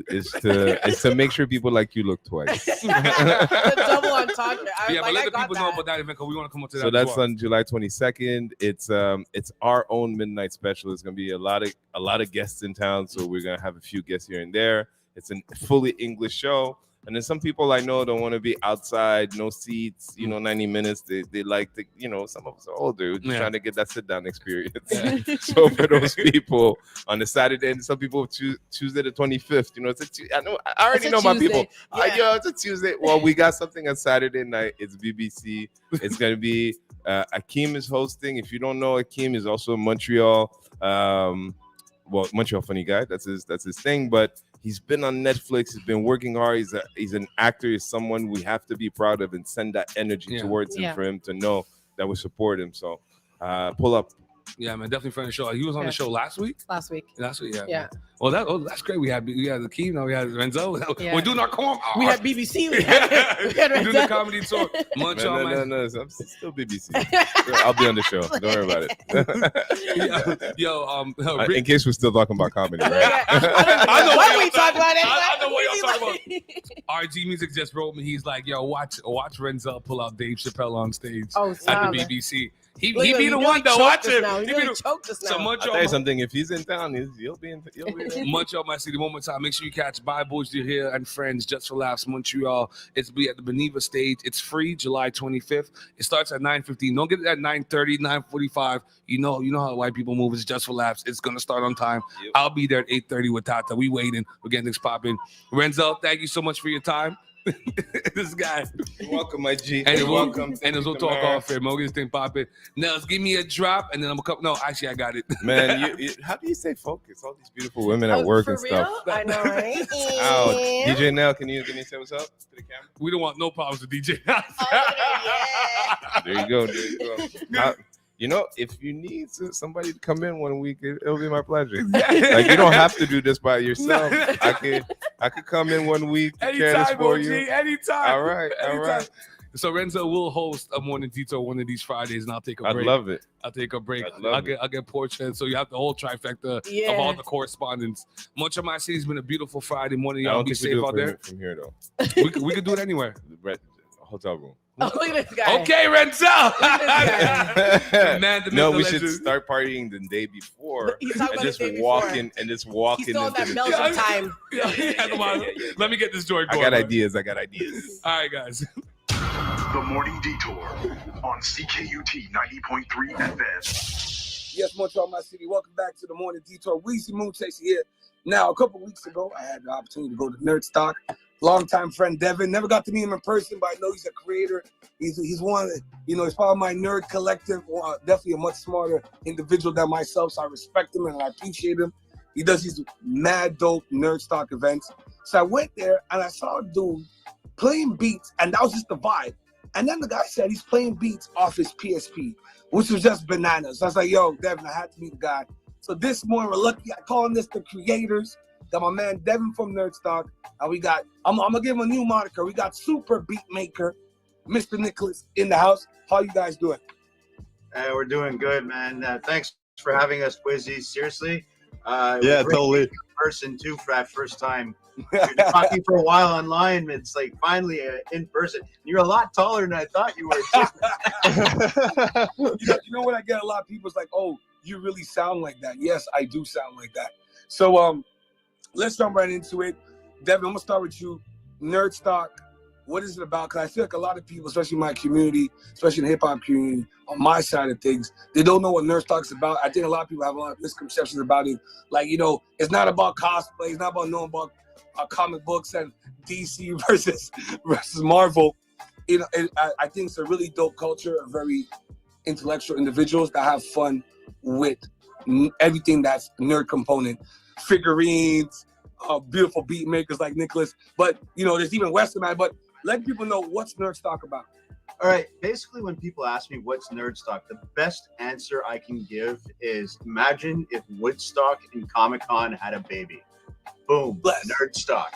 is to make sure people like you look twice. the double entendre. But let the people know about that event because we want to come up to that. So that's on July 22nd. It's our own midnight special. It's gonna be a lot of guests in town, so we're gonna have a few guests here and there. It's a fully English show, and then some people I know don't want to be outside, no seats, 90 minutes. They like the, some of us are older, we're just trying to get that sit down experience. So for those people on the Saturday, and some people Tuesday the 25th, I already know my people. It's a Tuesday. Well, we got something on Saturday night. It's BBC. It's gonna be Akeem is hosting. If you don't know, Akeem is also in Montreal. Montreal funny guy. That's his thing. But he's been on Netflix. He's been working hard. He's an actor. He's someone we have to be proud of and send that energy towards him for him to know that we support him. So pull up. Yeah, man, definitely friend of the show. He was on the show last week. Last week, yeah. Well, that's great. We had Akeem. Now we had Renzo. Yeah. We're doing our corn. We had BBC. We had We're doing the comedy tour. No, I'm still BBC. I'll be on the show. Don't worry about it. In case we're still talking about comedy, right? I know why we talk about it. I know what y'all talking about. RG Music just wrote me. He's like, yo, watch Renzo pull out Dave Chappelle on stage at the BBC. He be the one though. Watch him. He really choked us now. So I'll tell you something. If he's in town, he'll be in. Montreal, my city, one more time. Make sure you catch Bye Boys Do Here and Friends, Just for Laughs, Montreal. It's be at the Beneva stage. It's free, July 25th. It starts at 9:15. Don't get it at 9:30, 9:45. You know how white people move. It's Just for Laughs. It's gonna start on time. Yep. I'll be there at 8:30 with Tata. We waiting. We're getting things popping. Renzo, thank you so much for your time. This guy. You're welcome, my G. And welcome. And we'll talk off here. Morgan's thing popping. Nels, give me a drop, and then I'm gonna come. No, actually, I got it. Man, how do you stay focused? All these beautiful women at work and stuff. I know, right? DJ Nell, can you say what's up to the camera? We don't want no problems with DJ. There you go. You know, if you need somebody to come in 1 week, it'll be my pleasure. Like, you don't have to do this by yourself. I could come in 1 week to care this Anytime, for OG, you. anytime. All right, all right. So Renzo will host a morning detour one of these Fridays, and I'll take a break. I'd love it. I'll take a break. I'd love I'll get Portia, so you have the whole trifecta of all the correspondence. Much of my city's been a beautiful Friday morning. I Y'all don't be think we safe do out it there. from here though. We could do it anywhere. Hotel room. Oh, look at this guy. Okay, Renzo. Man, No, we should start partying the day before and just walk in and just walk in. Still that Belgian time. Let me get this joint I going. got ideas. All right, guys. The Morning Detour on CKUT 90.3 FM. Yes, Montreal, my city. Welcome back to the Morning Detour. Weezy Moon Chaser here. Now, a couple weeks ago, I had the opportunity to go to Nerd Stock. Longtime friend Devin. Never got to meet him in person, but I know he's a creator. He's one, he's part of my nerd collective. Definitely a much smarter individual than myself, so I respect him and I appreciate him. He does these mad dope Nerd Stock events. So I went there and I saw a dude playing beats, and that was just the vibe. And then the guy said he's playing beats off his PSP, which was just bananas. So I was like, yo, Devin, I had to meet the guy. So this morning, we're lucky. I call this the creators. Got my man Devin from Nerd Stock. And we got, I'm going to give him a new moniker. We got Super Beat Maker, Mr. Nicholas in the house. How you guys doing? We're doing good, man. Thanks for having us, Quizzy. Seriously. Yeah, totally. In person, too, for that first time. We've been talking for a while online. It's like finally in person. You're a lot taller than I thought you were. You know what I get a lot of people is like, oh, you really sound like that. Yes, I do sound like that. So let's jump right into it. Devin, I'm gonna start with you. Nerd Stock, what is it about? Because I feel like a lot of people, especially in my community, especially in the hip hop community, on my side of things, they don't know what Nerd Stock's about. I think a lot of people have a lot of misconceptions about it. Like, it's not about cosplay. It's not about knowing about comic books and DC versus Marvel. I think it's a really dope culture, a very intellectual individuals that have fun with everything that's nerd component. Figurines, beautiful beat makers like Nicholas. But, there's even Western Man. But let people know what's Nerd Stock about. All right. Basically, when people ask me what's Nerd Stock, the best answer I can give is imagine if Woodstock and Comic-Con had a baby. Boom, Nerd Stock.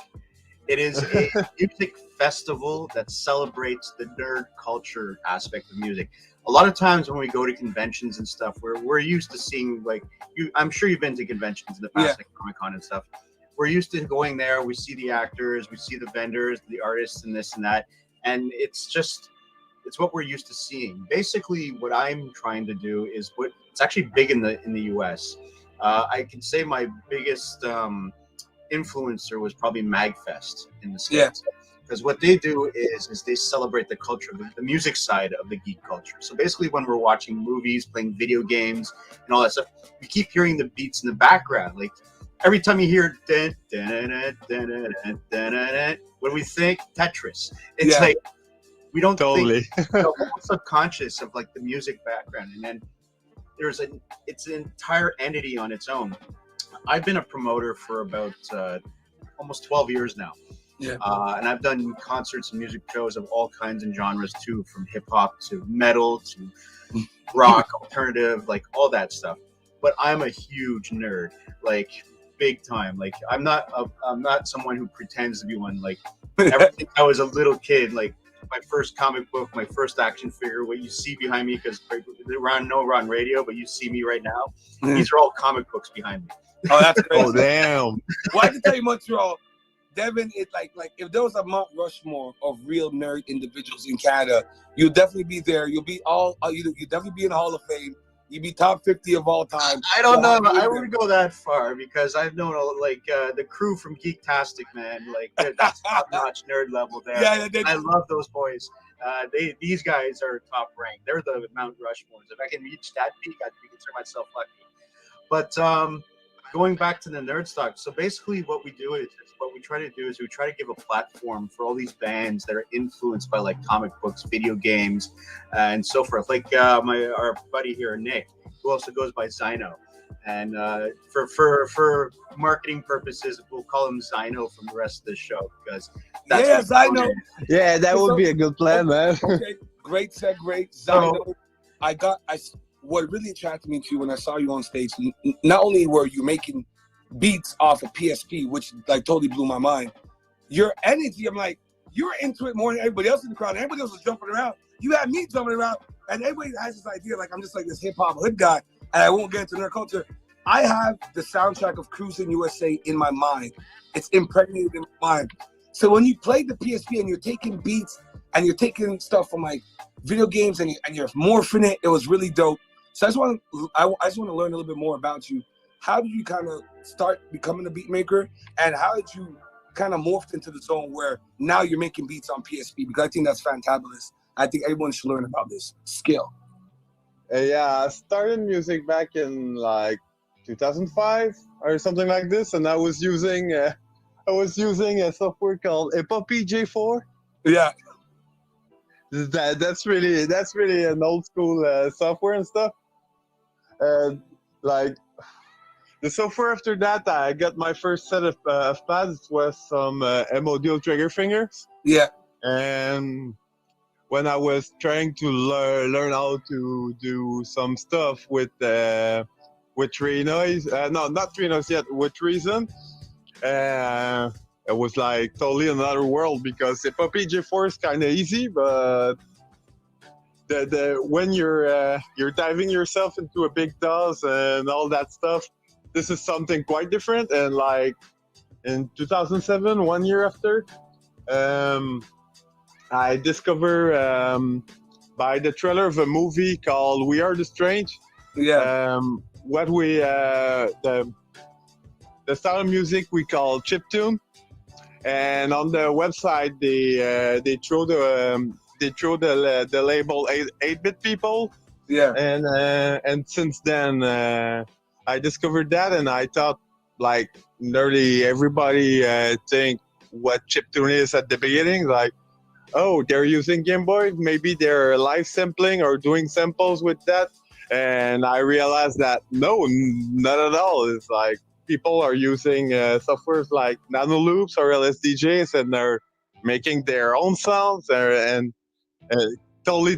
It is a music festival that celebrates the nerd culture aspect of music. A lot of times when we go to conventions and stuff, we're used to seeing, like, I'm sure you've been to conventions in the past, like Comic-Con and stuff. We're used to going there. We see the actors, we see the vendors, the artists, and this and that. And it's what we're used to seeing. Basically, what I'm trying to do is it's actually big in the US. I can say my biggest influencer was probably MagFest in the States. Because what they do is they celebrate the culture, the music side of the geek culture. So basically when we're watching movies, playing video games, and all that stuff, we keep hearing the beats in the background. Like every time you hear dun, dun, dun, dun, dun, dun, dun, dun, dun, when we think Tetris, it's like we don't think subconscious of like the music background. And then it's an entire entity on its own. I've been a promoter for about almost 12 years now. And I've done concerts and music shows of all kinds and genres too, from hip hop to metal to rock, alternative, like all that stuff. But I'm a huge nerd, like big time. Like I'm not someone who pretends to be one. Like ever since I was a little kid, like my first comic book, my first action figure, what you see behind me, because we're on radio, but you see me right now. These are all comic books behind me. Oh, that's crazy. Oh, damn. Well, I can tell you, Montreal, Devin, it's like if there was a Mount Rushmore of real nerd individuals in Canada, you'll definitely be there. You'll be you'll definitely be in the Hall of Fame. You'd be top 50 of all time. I don't know. I wouldn't go that far because I've known the crew from Geektastic, man. Like that's top-notch nerd level there. I love those boys. These guys are top ranked. They're the Mount Rushmores. If I can reach that peak, I'd consider myself lucky. But going back to the Nerd Stock, so basically what we try to do is we try to give a platform for all these bands that are influenced by like comic books, video games, and so forth. Like our buddy here, Nick, who also goes by Zino. And for marketing purposes, we'll call him Zino from the rest of the show because that's Zino. Yeah, that would be a good plan, man. Okay, great segue. Zino. what really attracted me to you when I saw you on stage, not only were you making beats off of PSP, which like totally blew my mind, your energy, I'm like, you're into it more than everybody else in the crowd. Everybody else was jumping around. You had me jumping around, and everybody has this idea like I'm just like this hip hop hood guy, and I won't get into nerd culture. I have the soundtrack of Cruising USA in my mind. It's impregnated in my mind. So when you play the PSP and you're taking beats and you're taking stuff from like video games and you're morphing it, it was really dope. So I just want to learn a little bit more about you. How did you kind of start becoming a beat maker, and how did you kind of morphed into the zone where now you're making beats on PSP? Because I think that's fantabulous. I think everyone should learn about this skill. Yeah, I started music back in like 2005 or something like this, and I was using a software called Epopee J4. Yeah, that's really an old school software and stuff. Like the software after that, I got my first set of pads was some MODO trigger fingers. Yeah, and when I was trying to learn how to do some stuff with Tree Noise, no, not Tree Noise yet, with Reason, it was like totally another world because Epopee J4 is kind of easy, but when you're diving yourself into a big DAW and all that stuff, this is something quite different. And like in 2007, 1 year after, I discovered by the trailer of a movie called We Are the Strange. Yeah. The style of music we call chiptune, and on the website they throw the label 8-bit people. Yeah. And since then I discovered that, and I thought like nearly everybody think what chiptune is at the beginning, like, oh, they're using Game Boy, maybe they're live sampling or doing samples with that. And I realized that no, not at all. It's like people are using softwares like Nano Loops or LSDJs, and they're making their own sounds and totally